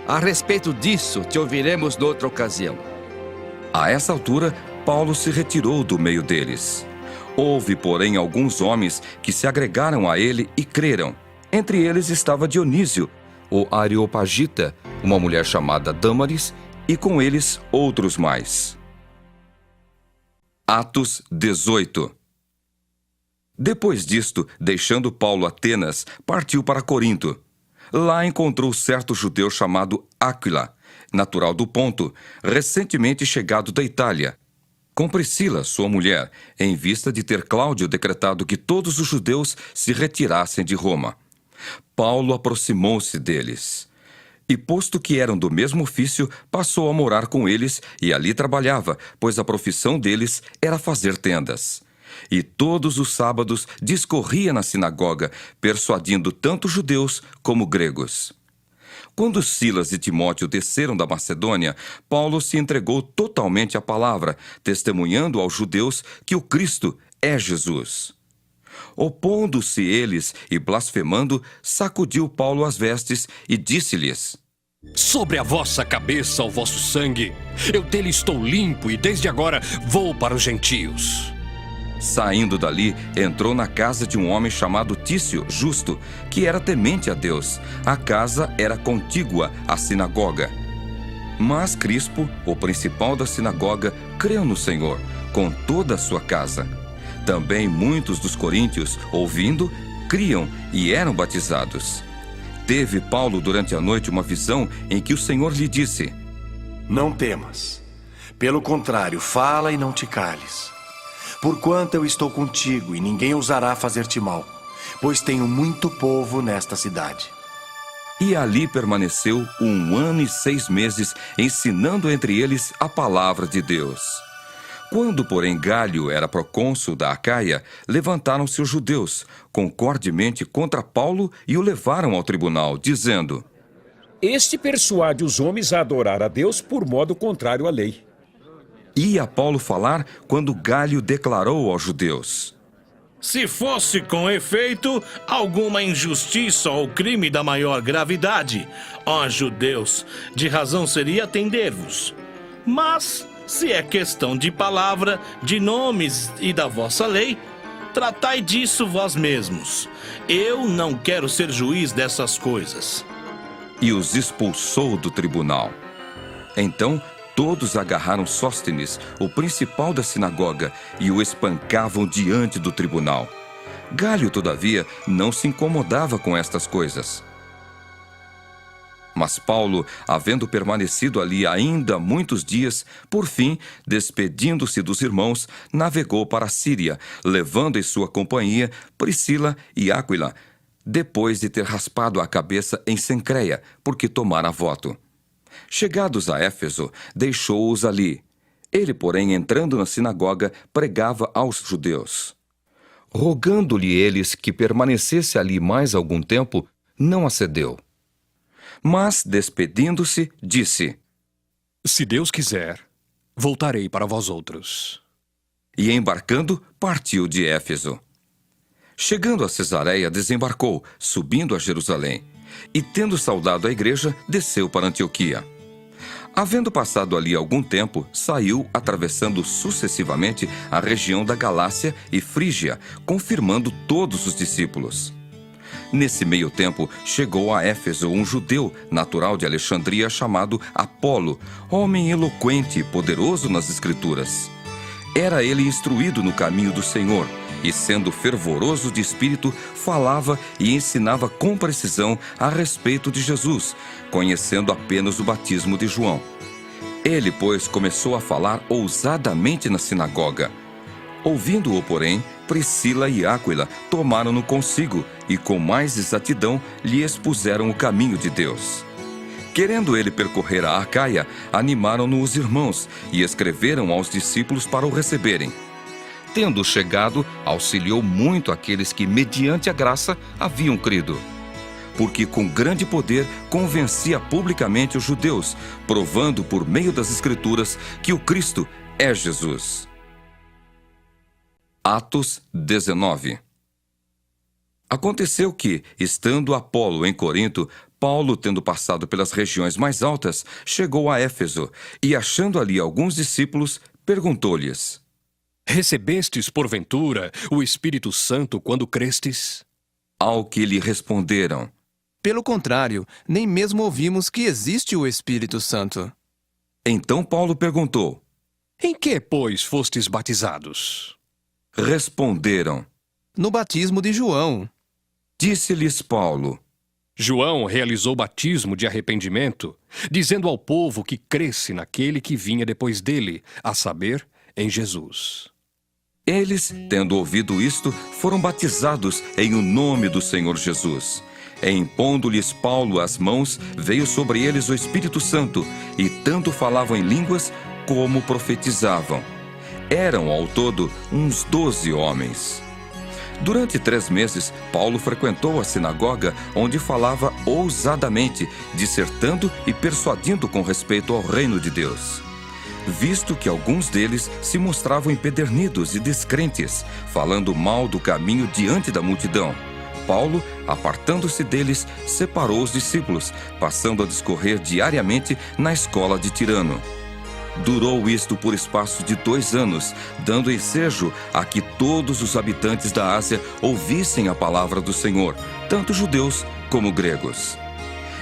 A respeito disso, te ouviremos noutra ocasião. A essa altura, Paulo se retirou do meio deles. Houve, porém, alguns homens que se agregaram a ele e creram. Entre eles estava Dionísio, o Areopagita, uma mulher chamada Dâmaris, e com eles outros mais. Atos 18. Depois disto, deixando Paulo Atenas, partiu para Corinto. Lá encontrou certo judeu chamado Áquila, natural do Ponto, recentemente chegado da Itália, com Priscila, sua mulher, em vista de ter Cláudio decretado que todos os judeus se retirassem de Roma. Paulo aproximou-se deles. E, posto que eram do mesmo ofício, passou a morar com eles e ali trabalhava, pois a profissão deles era fazer tendas. E todos os sábados discorria na sinagoga, persuadindo tanto judeus como gregos. Quando Silas e Timóteo desceram da Macedônia, Paulo se entregou totalmente à palavra, testemunhando aos judeus que o Cristo é Jesus. Opondo-se eles e blasfemando, sacudiu Paulo as vestes e disse-lhes: Sobre a vossa cabeça o vosso sangue, eu dele estou limpo e desde agora vou para os gentios. Saindo dali, entrou na casa de um homem chamado Tício Justo, que era temente a Deus. A casa era contígua à sinagoga. Mas Crispo, o principal da sinagoga, creu no Senhor, com toda a sua casa. Também muitos dos coríntios, ouvindo, criam e eram batizados. Teve Paulo durante a noite uma visão em que o Senhor lhe disse: Não temas. Pelo contrário, fala e não te cales. Porquanto eu estou contigo e ninguém ousará fazer-te mal, pois tenho muito povo nesta cidade. E ali permaneceu 1 ano e 6 meses, ensinando entre eles a palavra de Deus. Quando, porém, Gálio era procônsul da Acaia, levantaram-se os judeus, concordemente contra Paulo, e o levaram ao tribunal, dizendo: Este persuade os homens a adorar a Deus por modo contrário à lei. Ia Paulo falar quando Gálio declarou aos judeus: Se fosse com efeito alguma injustiça ou crime da maior gravidade, ó judeus, de razão seria atender-vos. Mas, se é questão de palavra, de nomes e da vossa lei, tratai disso vós mesmos. Eu não quero ser juiz dessas coisas. E os expulsou do tribunal. Então, todos agarraram Sóstenes, o principal da sinagoga, e o espancavam diante do tribunal. Gálio, todavia, não se incomodava com estas coisas. Mas Paulo, havendo permanecido ali ainda muitos dias, por fim, despedindo-se dos irmãos, navegou para a Síria, levando em sua companhia Priscila e Áquila, depois de ter raspado a cabeça em Cencreia, porque tomara voto. Chegados a Éfeso, deixou-os ali. Ele, porém, entrando na sinagoga, pregava aos judeus. Rogando-lhe eles que permanecesse ali mais algum tempo, não acedeu. Mas, despedindo-se, disse: Se Deus quiser, voltarei para vós outros. E embarcando, partiu de Éfeso. Chegando a Cesareia, desembarcou, subindo a Jerusalém. E, tendo saudado a igreja, desceu para Antioquia. Havendo passado ali algum tempo, saiu, atravessando sucessivamente a região da Galácia e Frígia, confirmando todos os discípulos. Nesse meio tempo, chegou a Éfeso um judeu, natural de Alexandria, chamado Apolo, homem eloquente e poderoso nas Escrituras. Era ele instruído no caminho do Senhor, e sendo fervoroso de espírito, falava e ensinava com precisão a respeito de Jesus, conhecendo apenas o batismo de João. Ele, pois, começou a falar ousadamente na sinagoga. Ouvindo-o, porém, Priscila e Áquila tomaram-no consigo e, com mais exatidão, lhe expuseram o caminho de Deus. Querendo ele percorrer a Acaia, animaram-no os irmãos e escreveram aos discípulos para o receberem. Tendo chegado, auxiliou muito aqueles que, mediante a graça, haviam crido. Porque com grande poder convencia publicamente os judeus, provando por meio das Escrituras que o Cristo é Jesus. Atos 19. Aconteceu que, estando Apolo em Corinto, Paulo, tendo passado pelas regiões mais altas, chegou a Éfeso e, achando ali alguns discípulos, perguntou-lhes: Recebestes, porventura, o Espírito Santo quando crestes? Ao que lhe responderam: Pelo contrário, nem mesmo ouvimos que existe o Espírito Santo. Então Paulo perguntou: Em que, pois, fostes batizados? Responderam: No batismo de João. Disse-lhes Paulo: João realizou batismo de arrependimento, dizendo ao povo que cresce naquele que vinha depois dele, a saber, em Jesus. Eles, tendo ouvido isto, foram batizados em o nome do Senhor Jesus. E impondo-lhes Paulo as mãos, veio sobre eles o Espírito Santo, e tanto falavam em línguas como profetizavam. Eram, ao todo, uns 12 homens. Durante 3 meses, Paulo frequentou a sinagoga, onde falava ousadamente, dissertando e persuadindo com respeito ao reino de Deus. Visto que alguns deles se mostravam empedernidos e descrentes, falando mal do caminho diante da multidão, Paulo, apartando-se deles, separou os discípulos, passando a discorrer diariamente na escola de Tirano. Durou isto por espaço de 2 anos, dando ensejo a que todos os habitantes da Ásia ouvissem a palavra do Senhor, tanto judeus como gregos.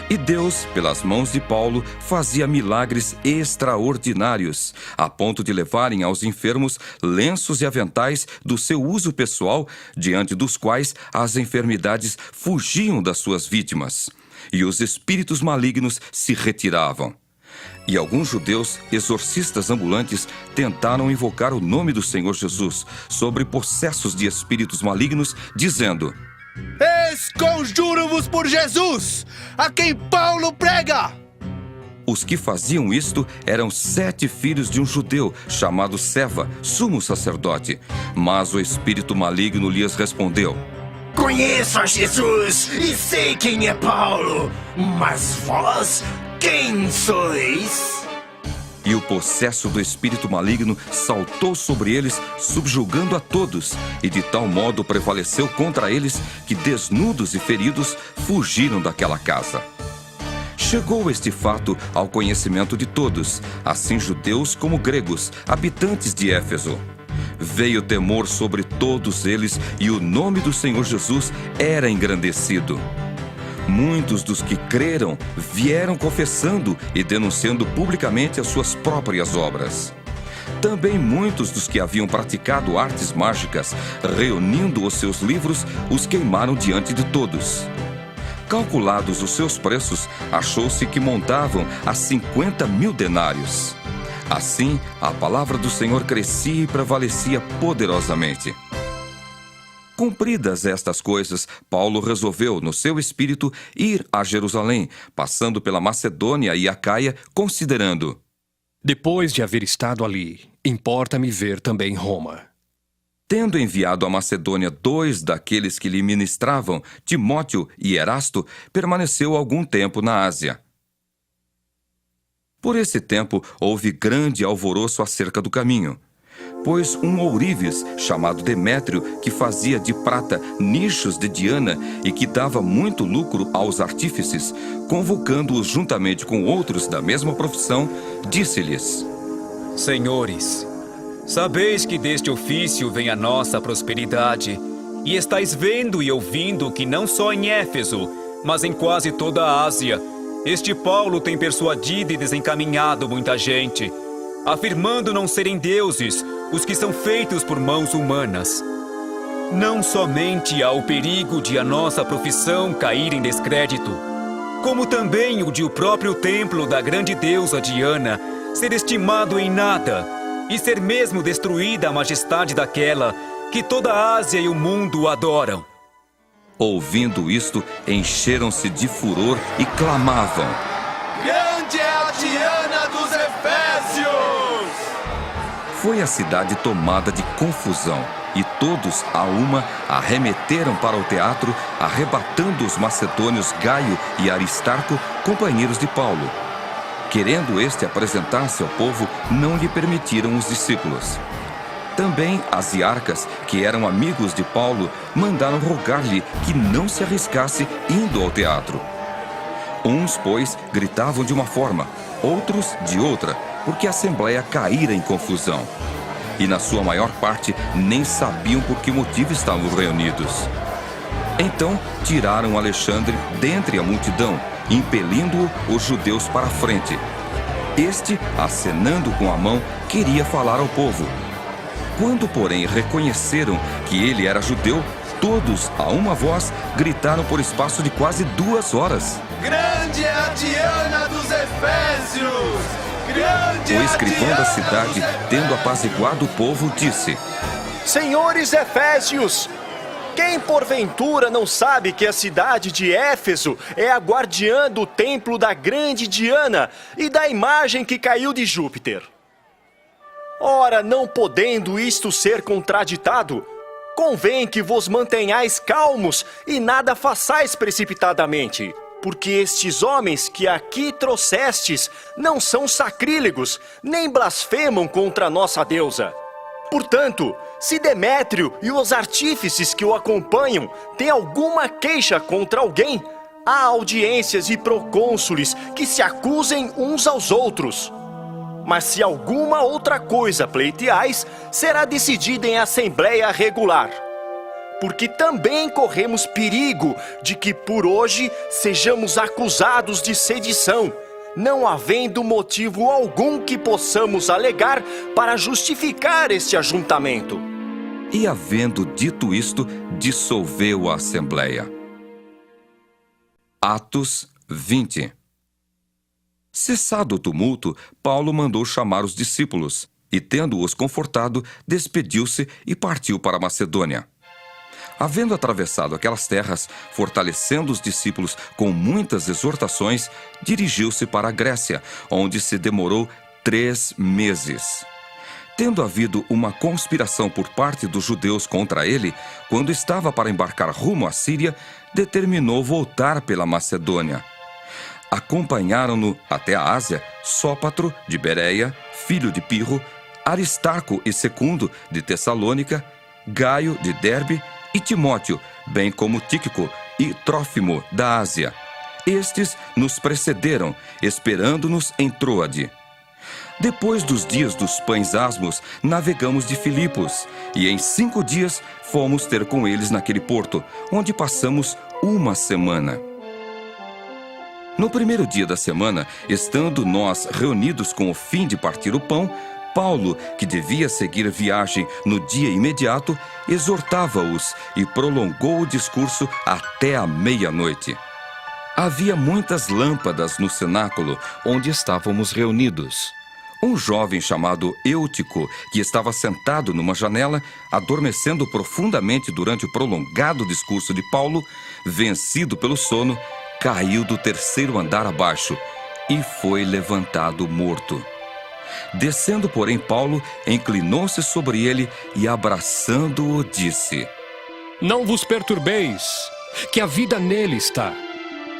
E Deus, pelas mãos de Paulo, fazia milagres extraordinários, a ponto de levarem aos enfermos lenços e aventais do seu uso pessoal, diante dos quais as enfermidades fugiam das suas vítimas, e os espíritos malignos se retiravam. E alguns judeus, exorcistas ambulantes, tentaram invocar o nome do Senhor Jesus sobre possessos de espíritos malignos, dizendo: Esconjuro-vos por Jesus, a quem Paulo prega! Os que faziam isto eram 7 filhos de um judeu chamado Seva, sumo sacerdote. Mas o espírito maligno lhes respondeu: Conheço a Jesus e sei quem é Paulo, mas vós, quem sois? E o possesso do espírito maligno saltou sobre eles, subjugando a todos, e de tal modo prevaleceu contra eles que, desnudos e feridos, fugiram daquela casa. Chegou este fato ao conhecimento de todos, assim judeus como gregos, habitantes de Éfeso. Veio temor sobre todos eles, e o nome do Senhor Jesus era engrandecido. Muitos dos que creram vieram confessando e denunciando publicamente as suas próprias obras. Também muitos dos que haviam praticado artes mágicas, reunindo os seus livros, os queimaram diante de todos. Calculados os seus preços, achou-se que montavam a 50.000 denários. Assim, a palavra do Senhor crescia e prevalecia poderosamente. Cumpridas estas coisas, Paulo resolveu, no seu espírito, ir a Jerusalém, passando pela Macedônia e Acaia, considerando: Depois de haver estado ali, importa-me ver também Roma. Tendo enviado à Macedônia 2 daqueles que lhe ministravam, Timóteo e Erasto, permaneceu algum tempo na Ásia. Por esse tempo, houve grande alvoroço acerca do caminho. Pois um ourives, chamado Demétrio, que fazia de prata nichos de Diana e que dava muito lucro aos artífices, convocando-os juntamente com outros da mesma profissão, disse-lhes: Senhores, sabeis que deste ofício vem a nossa prosperidade, e estáis vendo e ouvindo que não só em Éfeso, mas em quase toda a Ásia, este Paulo tem persuadido e desencaminhado muita gente, afirmando não serem deuses os que são feitos por mãos humanas. Não somente há o perigo de a nossa profissão cair em descrédito, como também o de o próprio templo da grande deusa Diana ser estimado em nada e ser mesmo destruída a majestade daquela que toda a Ásia e o mundo adoram. Ouvindo isto, encheram-se de furor e clamavam: Foi a cidade tomada de confusão, e todos, a uma, arremeteram para o teatro, arrebatando os macedônios Gaio e Aristarco, companheiros de Paulo. Querendo este apresentar-se ao povo, não lhe permitiram os discípulos. Também as iarcas, que eram amigos de Paulo, mandaram rogar-lhe que não se arriscasse indo ao teatro. Uns, pois, gritavam de uma forma, outros de outra, porque a assembleia caíra em confusão. E na sua maior parte nem sabiam por que motivo estavam reunidos. Então tiraram Alexandre dentre a multidão, impelindo-o os judeus para a frente. Este, acenando com a mão, queria falar ao povo. Quando, porém, reconheceram que ele era judeu, todos, a uma voz, gritaram por espaço de quase 2 horas. Grande é a Diana dos Efésios! Grande O escrivão da cidade, tendo apaziguado o povo, disse: Senhores Efésios, quem porventura não sabe que a cidade de Éfeso é a guardiã do templo da grande Diana e da imagem que caiu de Júpiter? Ora, não podendo isto ser contraditado, convém que vos mantenhais calmos e nada façais precipitadamente, porque estes homens que aqui trouxestes não são sacrílegos, nem blasfemam contra a nossa deusa. Portanto, se Demétrio e os artífices que o acompanham têm alguma queixa contra alguém, há audiências e procônsules que se acusem uns aos outros. Mas se alguma outra coisa pleiteais, será decidida em assembleia regular. Porque também corremos perigo de que por hoje sejamos acusados de sedição, não havendo motivo algum que possamos alegar para justificar este ajuntamento. E, havendo dito isto, dissolveu a assembleia. Atos 20. Cessado o tumulto, Paulo mandou chamar os discípulos, e, tendo-os confortado, despediu-se e partiu para a Macedônia. Havendo atravessado aquelas terras, fortalecendo os discípulos com muitas exortações, dirigiu-se para a Grécia, onde se demorou 3 meses. Tendo havido uma conspiração por parte dos judeus contra ele, quando estava para embarcar rumo à Síria, determinou voltar pela Macedônia. Acompanharam-no até a Ásia Sópatro, de Bereia, filho de Pirro, Aristarco e Secundo, de Tessalônica, Gaio, de Derbe, e Timóteo, bem como Tíquico e Trófimo, da Ásia. Estes nos precederam, esperando-nos em Troade. Depois dos dias dos pães asmos, navegamos de Filipos, e em 5 dias fomos ter com eles naquele porto, onde passamos 1 semana. No primeiro dia da semana, estando nós reunidos com o fim de partir o pão, Paulo, que devia seguir viagem no dia imediato, exortava-os e prolongou o discurso até a meia-noite. Havia muitas lâmpadas no cenáculo onde estávamos reunidos. Um jovem chamado Eutico, que estava sentado numa janela, adormecendo profundamente durante o prolongado discurso de Paulo, vencido pelo sono, caiu do 3º andar abaixo e foi levantado morto. Descendo, porém, Paulo inclinou-se sobre ele e, abraçando-o, disse: Não vos perturbeis, que a vida nele está.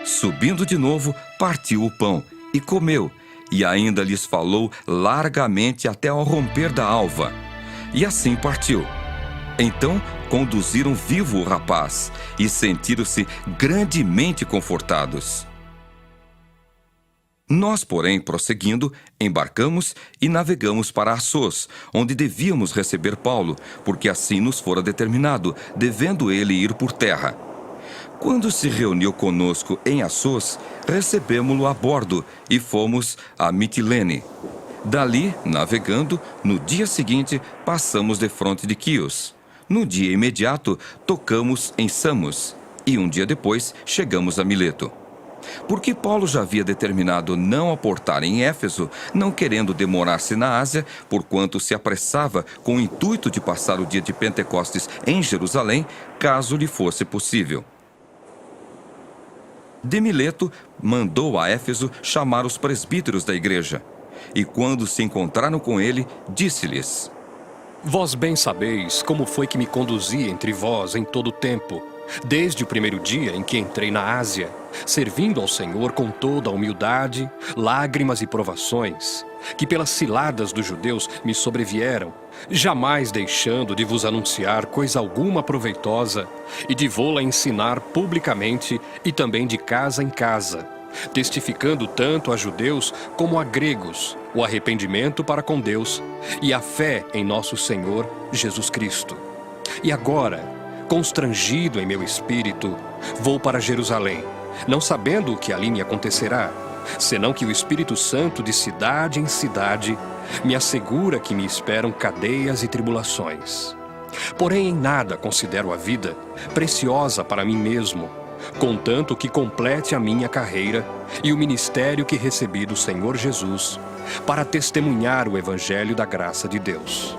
Subindo de novo, partiu o pão e comeu, e ainda lhes falou largamente até ao romper da alva. E assim partiu. Então conduziram vivo o rapaz e sentiram-se grandemente confortados. Nós, porém, prosseguindo, embarcamos e navegamos para Assos, onde devíamos receber Paulo, porque assim nos fora determinado, devendo ele ir por terra. Quando se reuniu conosco em Assos, recebemo-lo a bordo e fomos a Mitilene. Dali, navegando, no dia seguinte, passamos defronte de Quios. No dia imediato, tocamos em Samos, e um dia depois chegamos a Mileto. Porque Paulo já havia determinado não aportar em Éfeso, não querendo demorar-se na Ásia, porquanto se apressava com o intuito de passar o dia de Pentecostes em Jerusalém, caso lhe fosse possível. De Mileto, mandou a Éfeso chamar os presbíteros da igreja. E quando se encontraram com ele, disse-lhes: Vós bem sabeis como foi que me conduzi entre vós em todo o tempo, desde o primeiro dia em que entrei na Ásia, servindo ao Senhor com toda a humildade, lágrimas e provações, que pelas ciladas dos judeus me sobrevieram, jamais deixando de vos anunciar coisa alguma proveitosa e de vô-la ensinar publicamente e também de casa em casa, testificando tanto a judeus como a gregos o arrependimento para com Deus e a fé em nosso Senhor Jesus Cristo. E agora, constrangido em meu espírito, vou para Jerusalém, não sabendo o que ali me acontecerá, senão que o Espírito Santo de cidade em cidade me assegura que me esperam cadeias e tribulações. Porém, em nada considero a vida preciosa para mim mesmo, contanto que complete a minha carreira e o ministério que recebi do Senhor Jesus, para testemunhar o Evangelho da graça de Deus.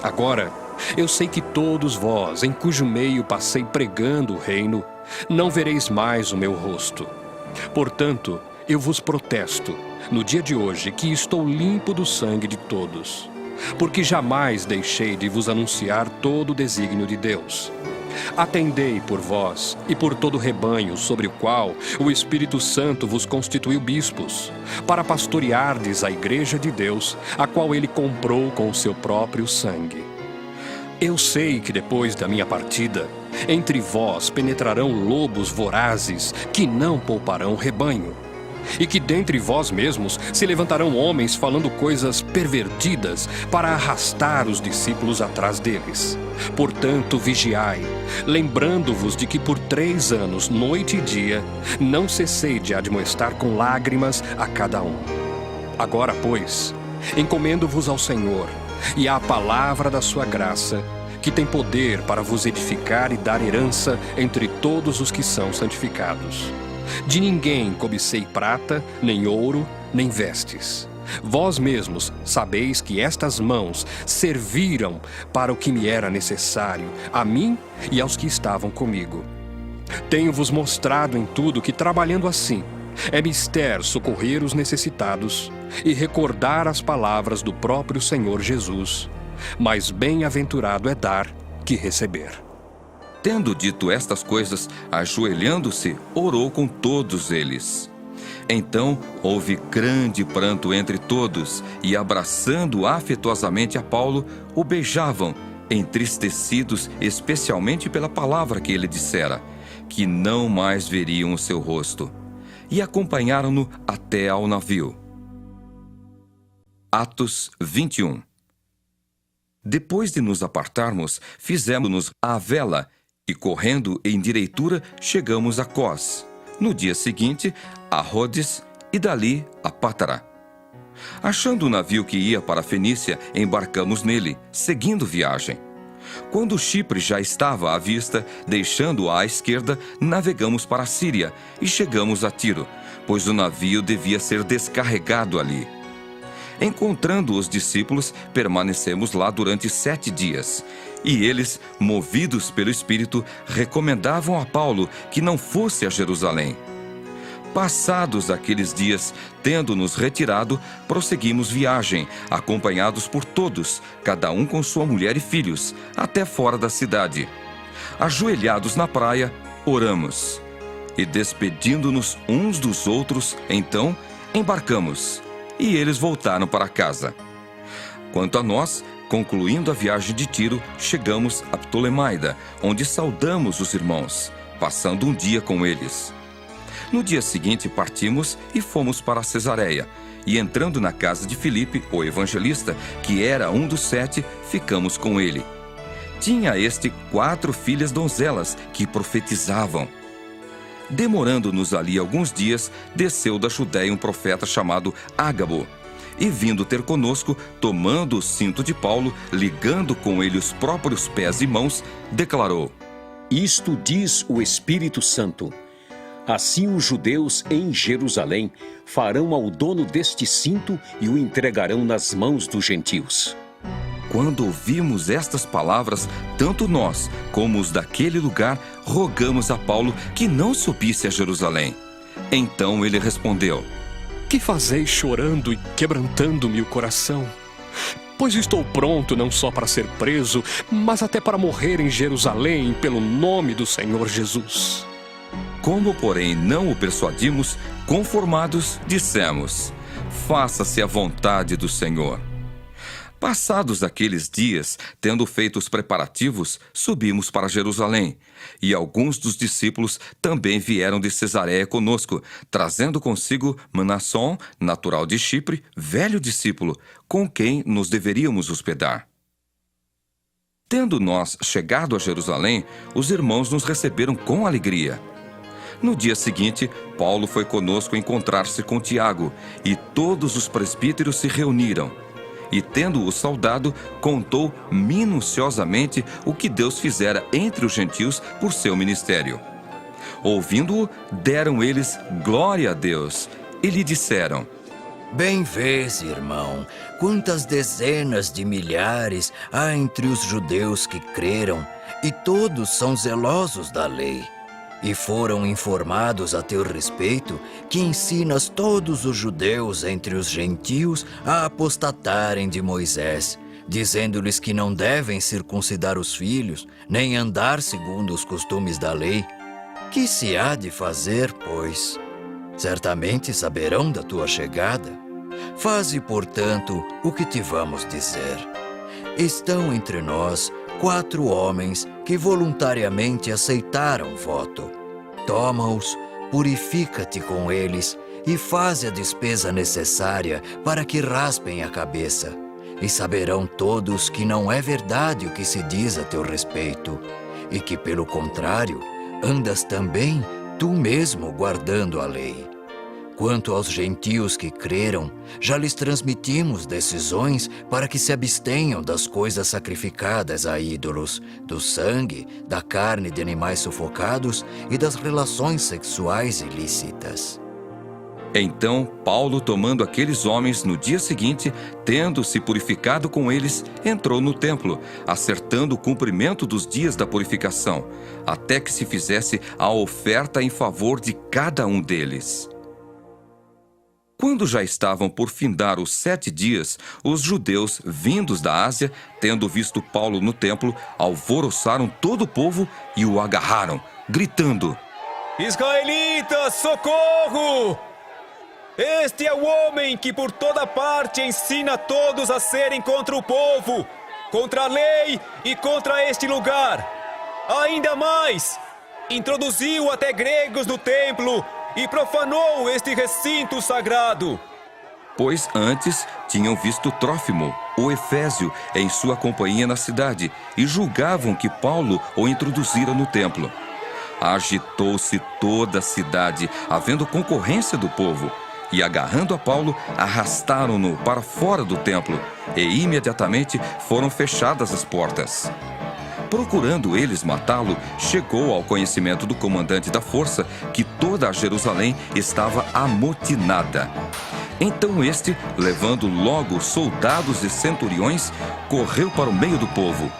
Agora, eu sei que todos vós, em cujo meio passei pregando o reino, não vereis mais o meu rosto. Portanto, eu vos protesto, no dia de hoje, que estou limpo do sangue de todos, porque jamais deixei de vos anunciar todo o desígnio de Deus. Atendei por vós e por todo o rebanho sobre o qual o Espírito Santo vos constituiu bispos, para pastoreardes a igreja de Deus, a qual ele comprou com o seu próprio sangue. Eu sei que depois da minha partida, entre vós penetrarão lobos vorazes que não pouparão o rebanho, e que dentre vós mesmos se levantarão homens falando coisas pervertidas para arrastar os discípulos atrás deles. Portanto, vigiai, lembrando-vos de que por 3 anos, noite e dia, não cessei de admoestar com lágrimas a cada um. Agora, pois, encomendo-vos ao Senhor e à palavra da sua graça, que tem poder para vos edificar e dar herança entre todos os que são santificados. De ninguém cobicei prata, nem ouro, nem vestes. Vós mesmos sabeis que estas mãos serviram para o que me era necessário, a mim e aos que estavam comigo. Tenho-vos mostrado em tudo que, trabalhando assim, é mister socorrer os necessitados e recordar as palavras do próprio Senhor Jesus. Mas bem-aventurado é dar que receber. Tendo dito estas coisas, ajoelhando-se, orou com todos eles. Então houve grande pranto entre todos, e abraçando afetuosamente a Paulo, o beijavam, entristecidos especialmente pela palavra que ele dissera, que não mais veriam o seu rosto. E acompanharam-no até ao navio. Atos 21. Depois de nos apartarmos, fizemos-nos à vela, e correndo em direitura, chegamos a Cós. No dia seguinte, a Rhodes, e dali a Pátara. Achando o navio que ia para a Fenícia, embarcamos nele, seguindo viagem. Quando Chipre já estava à vista, deixando-o à esquerda, navegamos para a Síria e chegamos a Tiro, pois o navio devia ser descarregado ali. Encontrando os discípulos, permanecemos lá durante 7 dias. E eles, movidos pelo Espírito, recomendavam a Paulo que não fosse a Jerusalém. Passados aqueles dias, tendo-nos retirado, prosseguimos viagem, acompanhados por todos, cada um com sua mulher e filhos, até fora da cidade. Ajoelhados na praia, oramos. E despedindo-nos uns dos outros, então, embarcamos. E eles voltaram para casa. Quanto a nós, concluindo a viagem de Tiro, chegamos a Ptolemaida, onde saudamos os irmãos, passando um dia com eles. No dia seguinte partimos e fomos para Cesareia, e entrando na casa de Filipe, o evangelista, que era um dos 7, ficamos com ele. Tinha este 4 filhas donzelas que profetizavam. Demorando-nos ali alguns dias, desceu da Judéia um profeta chamado Ágabo, e vindo ter conosco, tomando o cinto de Paulo, ligando com ele os próprios pés e mãos, declarou: Isto diz o Espírito Santo. Assim os judeus em Jerusalém farão ao dono deste cinto e o entregarão nas mãos dos gentios. Quando ouvimos estas palavras, tanto nós como os daquele lugar rogamos a Paulo que não subisse a Jerusalém. Então ele respondeu: Que fazeis chorando e quebrantando-me o coração? pois estou pronto não só para ser preso, mas até para morrer em Jerusalém pelo nome do Senhor Jesus. Como, porém, não o persuadimos, conformados, dissemos: faça-se a vontade do Senhor. Passados aqueles dias, tendo feito os preparativos, subimos para Jerusalém. E alguns dos discípulos também vieram de Cesareia conosco, trazendo consigo Mnasson, natural de Chipre, velho discípulo, com quem nos deveríamos hospedar. Tendo nós chegado a Jerusalém, os irmãos nos receberam com alegria. No dia seguinte, Paulo foi conosco encontrar-se com Tiago, e todos os presbíteros se reuniram. E, tendo-o saudado, contou minuciosamente o que Deus fizera entre os gentios por seu ministério. Ouvindo-o, deram eles glória a Deus e lhe disseram: Bem vês, irmão, quantas dezenas de milhares há entre os judeus que creram, e todos são zelosos da lei. E foram informados a teu respeito que ensinas todos os judeus entre os gentios a apostatarem de Moisés, dizendo-lhes que não devem circuncidar os filhos, nem andar segundo os costumes da lei. Que se há de fazer, pois? Certamente saberão da tua chegada. Faze, portanto, o que te vamos dizer. Estão entre nós 4 homens que voluntariamente aceitaram o voto. Toma-os, purifica-te com eles e faze a despesa necessária para que raspem a cabeça. E saberão todos que não é verdade o que se diz a teu respeito, e que, pelo contrário, andas também tu mesmo guardando a lei. Quanto aos gentios que creram, já lhes transmitimos decisões para que se abstenham das coisas sacrificadas a ídolos, do sangue, da carne de animais sufocados e das relações sexuais ilícitas. Então, Paulo, tomando aqueles homens no dia seguinte, tendo se purificado com eles, entrou no templo, acertando o cumprimento dos dias da purificação, até que se fizesse a oferta em favor de cada um deles. Quando já estavam por findar os 7 dias, os judeus, vindos da Ásia, tendo visto Paulo no templo, alvoroçaram todo o povo e o agarraram, gritando: Israelitas, socorro! Este é o homem que por toda parte ensina todos a serem contra o povo, contra a lei e contra este lugar. Ainda mais, introduziu até gregos no templo e profanou este recinto sagrado. Pois antes tinham visto Trófimo, o Efésio, em sua companhia na cidade, e julgavam que Paulo o introduzira no templo. Agitou-se toda a cidade, havendo concorrência do povo, e agarrando a Paulo, arrastaram-no para fora do templo, e imediatamente foram fechadas as portas. Procurando eles matá-lo, chegou ao conhecimento do comandante da força que toda a Jerusalém estava amotinada. Então este, levando logo soldados e centuriões, correu para o meio do povo.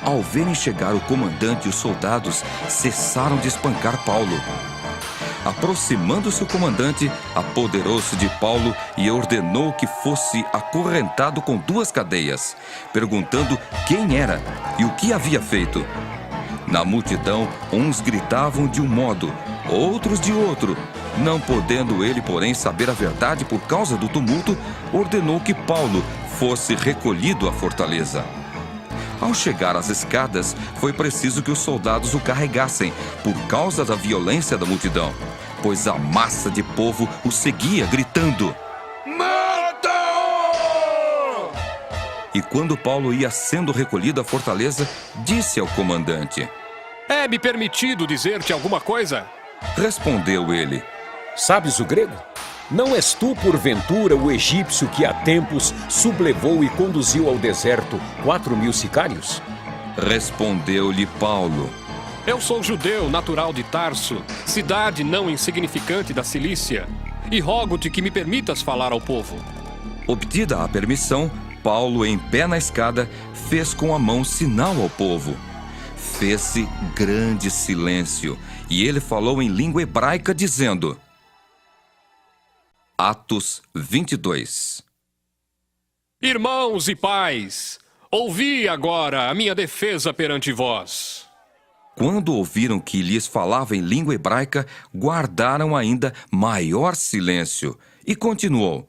Ao verem chegar o comandante e os soldados, cessaram de espancar Paulo. Aproximando-se o comandante, apoderou-se de Paulo e ordenou que fosse acorrentado com 2 cadeias, perguntando quem era e o que havia feito. Na multidão, uns gritavam de um modo, outros de outro. Não podendo ele, porém, saber a verdade por causa do tumulto, ordenou que Paulo fosse recolhido à fortaleza. Ao chegar às escadas, foi preciso que os soldados o carregassem, por causa da violência da multidão, pois a massa de povo o seguia, gritando: Mata! E quando Paulo ia sendo recolhido à fortaleza, disse ao comandante: É-me permitido dizer-te alguma coisa? Respondeu ele: Sabes o grego? Não és tu, porventura, o egípcio que há tempos sublevou e conduziu ao deserto 4.000 sicários? Respondeu-lhe Paulo: Eu sou judeu, natural de Tarso, cidade não insignificante da Cilícia, e rogo-te que me permitas falar ao povo. Obtida a permissão, Paulo, em pé na escada, fez com a mão sinal ao povo. Fez-se grande silêncio, e ele falou em língua hebraica, dizendo: Atos 22. Irmãos e pais, ouvi agora a minha defesa perante vós. Quando ouviram que lhes falava em língua hebraica, guardaram ainda maior silêncio. E continuou: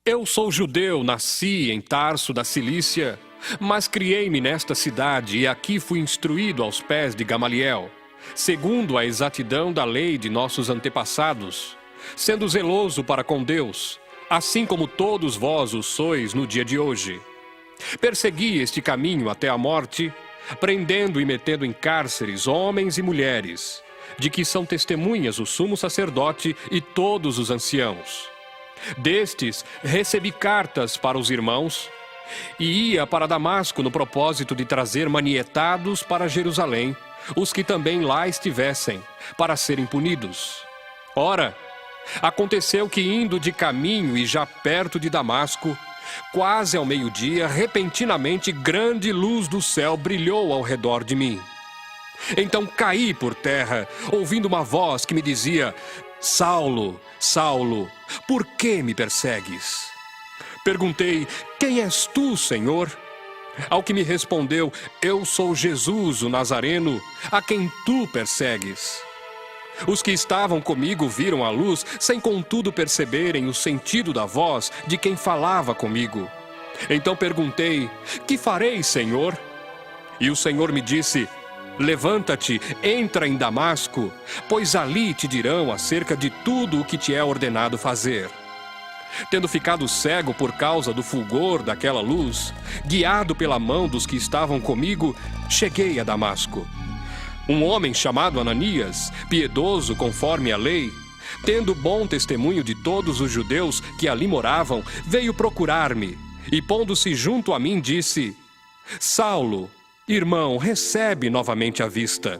Eu sou judeu, nasci em Tarso da Cilícia, mas criei-me nesta cidade e aqui fui instruído aos pés de Gamaliel, segundo a exatidão da lei de nossos antepassados, sendo zeloso para com Deus, assim como todos vós o sois no dia de hoje. Persegui este caminho até a morte, prendendo e metendo em cárceres homens e mulheres, de que são testemunhas o sumo sacerdote e todos os anciãos. Destes recebi cartas para os irmãos, e ia para Damasco no propósito de trazer manietados para Jerusalém os que também lá estivessem, para serem punidos. Ora, aconteceu que indo de caminho e já perto de Damasco, quase ao meio-dia, repentinamente grande luz do céu brilhou ao redor de mim. Então caí por terra, ouvindo uma voz que me dizia: Saulo, Saulo, por que me persegues? Perguntei: quem és tu, Senhor? Ao que me respondeu: eu sou Jesus, o Nazareno, a quem tu persegues. Os que estavam comigo viram a luz, sem contudo perceberem o sentido da voz de quem falava comigo. Então perguntei: que farei, Senhor? E o Senhor me disse: levanta-te, entra em Damasco, pois ali te dirão acerca de tudo o que te é ordenado fazer. Tendo ficado cego por causa do fulgor daquela luz, guiado pela mão dos que estavam comigo, cheguei a Damasco. Um homem chamado Ananias, piedoso conforme a lei, tendo bom testemunho de todos os judeus que ali moravam, veio procurar-me e, pondo-se junto a mim, disse: Saulo, irmão, recebe novamente a vista.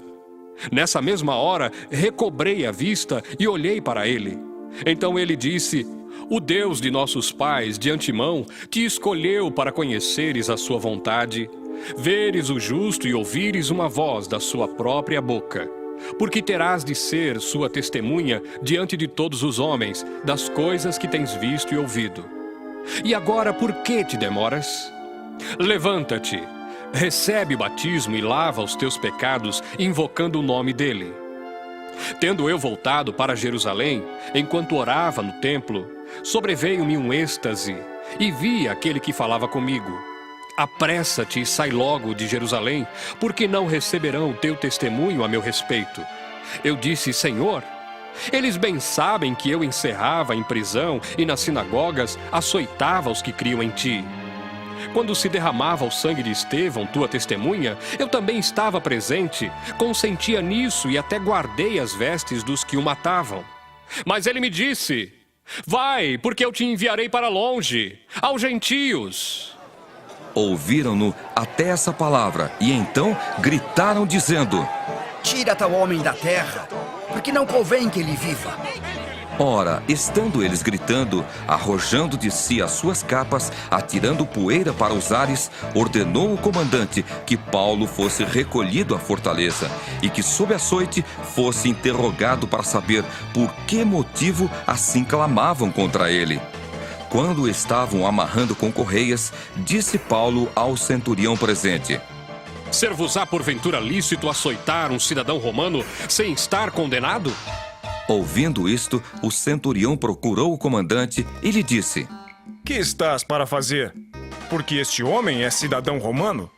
Nessa mesma hora, recobrei a vista e olhei para ele. Então ele disse: o Deus de nossos pais, de antemão, te escolheu para conheceres a sua vontade, veres o justo e ouvires uma voz da sua própria boca, porque terás de ser sua testemunha diante de todos os homens das coisas que tens visto e ouvido. E agora por que te demoras? Levanta-te, recebe o batismo e lava os teus pecados, invocando o nome dele. Tendo eu voltado para Jerusalém, enquanto orava no templo, sobreveio-me um êxtase e vi aquele que falava comigo: apressa-te e sai logo de Jerusalém, porque não receberão o teu testemunho a meu respeito. Eu disse: Senhor, eles bem sabem que eu encerrava em prisão e nas sinagogas açoitava os que criam em ti. Quando se derramava o sangue de Estevão, tua testemunha, eu também estava presente, consentia nisso e até guardei as vestes dos que o matavam. Mas ele me disse: vai, porque eu te enviarei para longe, aos gentios. Ouviram-no até essa palavra e então gritaram dizendo: tira tal homem da terra, porque não convém que ele viva. Ora, estando eles gritando, arrojando de si as suas capas, atirando poeira para os ares, ordenou o comandante que Paulo fosse recolhido à fortaleza e que, sob açoite, fosse interrogado para saber por que motivo assim clamavam contra ele. Quando estavam amarrando com correias, disse Paulo ao centurião presente: ser-vos-á porventura lícito açoitar um cidadão romano sem estar condenado? Ouvindo isto, o centurião procurou o comandante e lhe disse: que estás para fazer? Porque este homem é cidadão romano?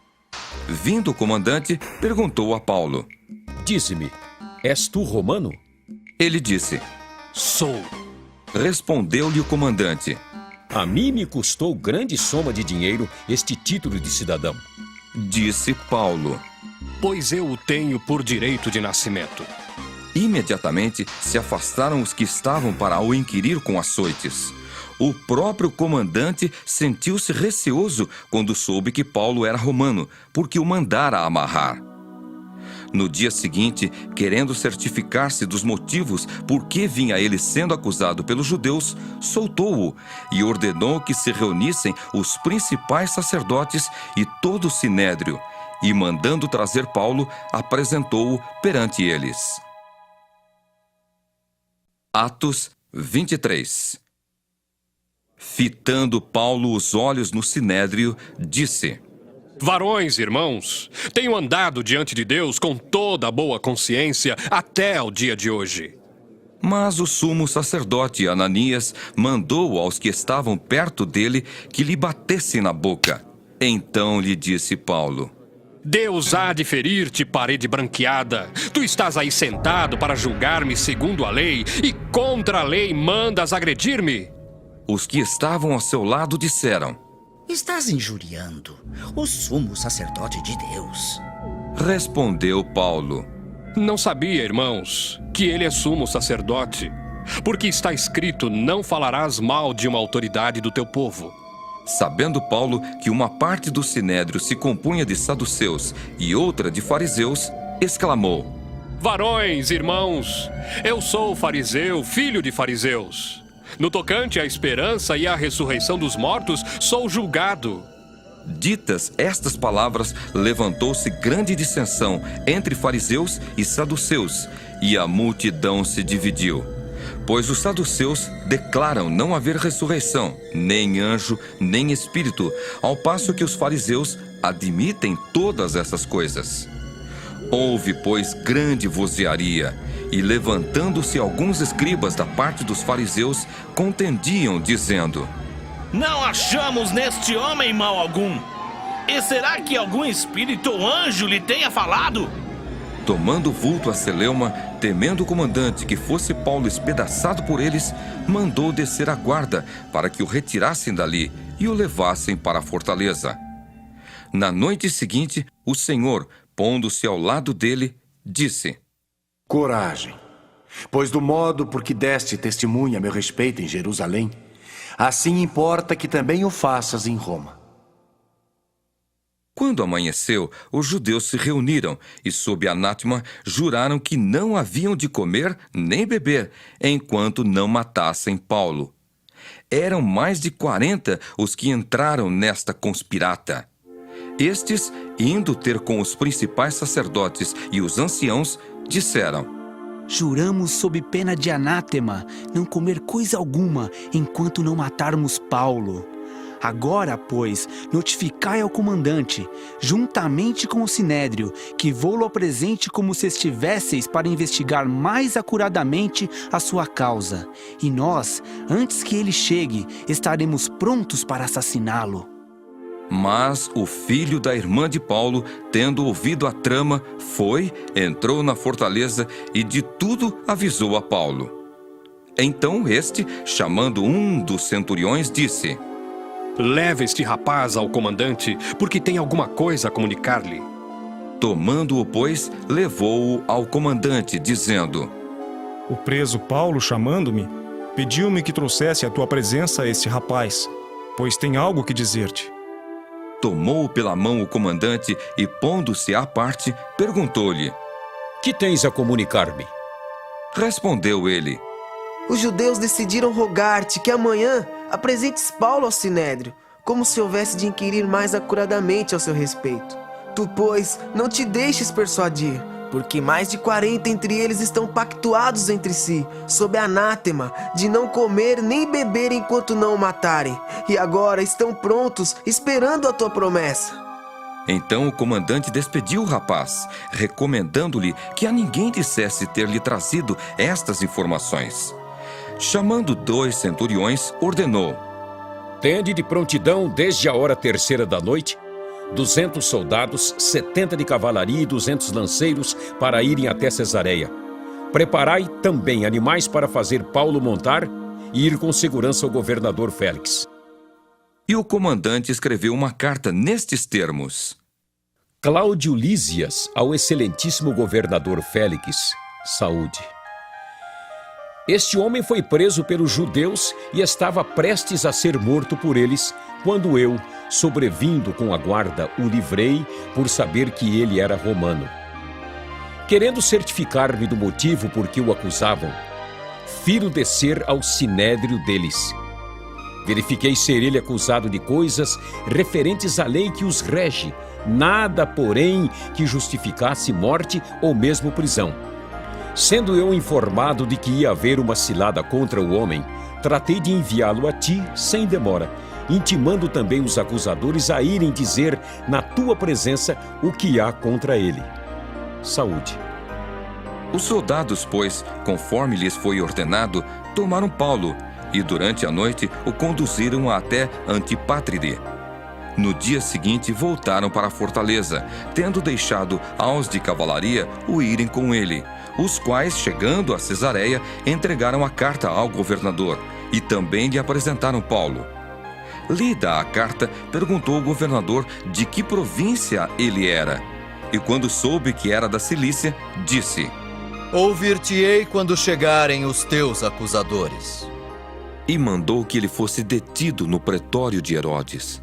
Vindo o comandante, perguntou a Paulo: dize-me, és tu romano? Ele disse: sou. Respondeu-lhe o comandante: a mim me custou grande soma de dinheiro este título de cidadão. Disse Paulo: pois eu o tenho por direito de nascimento. Imediatamente se afastaram os que estavam para o inquirir com açoites. O próprio comandante sentiu-se receoso quando soube que Paulo era romano, porque o mandara amarrar. No dia seguinte, querendo certificar-se dos motivos por que vinha ele sendo acusado pelos judeus, soltou-o e ordenou que se reunissem os principais sacerdotes e todo o sinédrio, e mandando trazer Paulo, apresentou-o perante eles. Atos 23. Fitando Paulo os olhos no sinédrio, disse: Varões, irmãos, tenho andado diante de Deus com toda a boa consciência até o dia de hoje. Mas o sumo sacerdote Ananias mandou aos que estavam perto dele que lhe batessem na boca. Então lhe disse Paulo: Deus há de ferir-te, parede branqueada. Tu estás aí sentado para julgar-me segundo a lei, e contra a lei mandas agredir-me? Os que estavam ao seu lado disseram: Estás injuriando o sumo sacerdote de Deus. Respondeu Paulo: Não sabia, irmãos, que ele é sumo sacerdote, porque está escrito: não falarás mal de uma autoridade do teu povo. Sabendo Paulo que uma parte do sinédrio se compunha de saduceus e outra de fariseus, exclamou: Varões, irmãos, eu sou fariseu, filho de fariseus. No tocante à esperança e à ressurreição dos mortos, sou julgado. Ditas estas palavras, levantou-se grande dissensão entre fariseus e saduceus, e a multidão se dividiu. Pois os saduceus declaram não haver ressurreição, nem anjo, nem espírito, ao passo que os fariseus admitem todas essas coisas. Houve, pois, grande vozearia, e levantando-se alguns escribas da parte dos fariseus, contendiam, dizendo: Não achamos neste homem mal algum. E será que algum espírito ou anjo lhe tenha falado? Tomando vulto a celeuma, temendo o comandante que fosse Paulo espedaçado por eles, mandou descer a guarda para que o retirassem dali e o levassem para a fortaleza. Na noite seguinte, o Senhor, pondo-se ao lado dele, disse: Coragem, pois do modo por que deste testemunho a meu respeito em Jerusalém, assim importa que também o faças em Roma. Quando amanheceu, os judeus se reuniram e, sob anátema, juraram que não haviam de comer nem beber, enquanto não matassem Paulo. Eram mais de 40 os que entraram nesta conspirata. Estes, indo ter com os principais sacerdotes e os anciãos, disseram: Juramos sob pena de anátema não comer coisa alguma enquanto não matarmos Paulo. Agora, pois, notificai ao comandante, juntamente com o sinédrio, que vou-lo apresente como se estivesseis para investigar mais acuradamente a sua causa. E nós, antes que ele chegue, estaremos prontos para assassiná-lo. Mas o filho da irmã de Paulo, tendo ouvido a trama, foi, entrou na fortaleza e de tudo avisou a Paulo. Então este, chamando um dos centuriões, disse: Leve este rapaz ao comandante, porque tem alguma coisa a comunicar-lhe. Tomando-o, pois, levou-o ao comandante, dizendo: O preso Paulo, chamando-me, pediu-me que trouxesse à tua presença este rapaz, pois tem algo que dizer-te. Tomou pela mão o comandante e, pondo-se à parte, perguntou-lhe: Que tens a comunicar-me? Respondeu ele: Os judeus decidiram rogar-te que amanhã apresentes Paulo ao sinédrio, como se houvesse de inquirir mais acuradamente ao seu respeito. Tu, pois, não te deixes persuadir, porque mais de 40 entre eles estão pactuados entre si, sob anátema, de não comer nem beber enquanto não o matarem, e agora estão prontos, esperando a tua promessa. Então o comandante despediu o rapaz, recomendando-lhe que a ninguém dissesse ter-lhe trazido estas informações. Chamando 2 centuriões, ordenou: Tende de prontidão desde a hora 3ª da noite 200 soldados, 70 de cavalaria e 200 lanceiros para irem até Cesareia. Preparai também animais para fazer Paulo montar e ir com segurança ao governador Félix. E o comandante escreveu uma carta nestes termos: Cláudio Lísias, ao excelentíssimo governador Félix, saúde. Este homem foi preso pelos judeus e estava prestes a ser morto por eles, quando eu, sobrevindo com a guarda, o livrei por saber que ele era romano. Querendo certificar-me do motivo por que o acusavam, firo descer ao sinédrio deles. Verifiquei ser ele acusado de coisas referentes à lei que os rege, nada, porém, que justificasse morte ou mesmo prisão. Sendo eu informado de que ia haver uma cilada contra o homem, tratei de enviá-lo a ti sem demora, intimando também os acusadores a irem dizer na tua presença o que há contra ele. Saúde. Os soldados, pois, conforme lhes foi ordenado, tomaram Paulo e durante a noite o conduziram até Antipátride. No dia seguinte voltaram para a fortaleza, tendo deixado aos de cavalaria o irem com ele, os quais, chegando a Cesareia, entregaram a carta ao governador e também lhe apresentaram Paulo. Lida a carta, perguntou o governador de que província ele era. E quando soube que era da Cilícia, disse: Ouvir-te-ei quando chegarem os teus acusadores. E mandou que ele fosse detido no pretório de Herodes.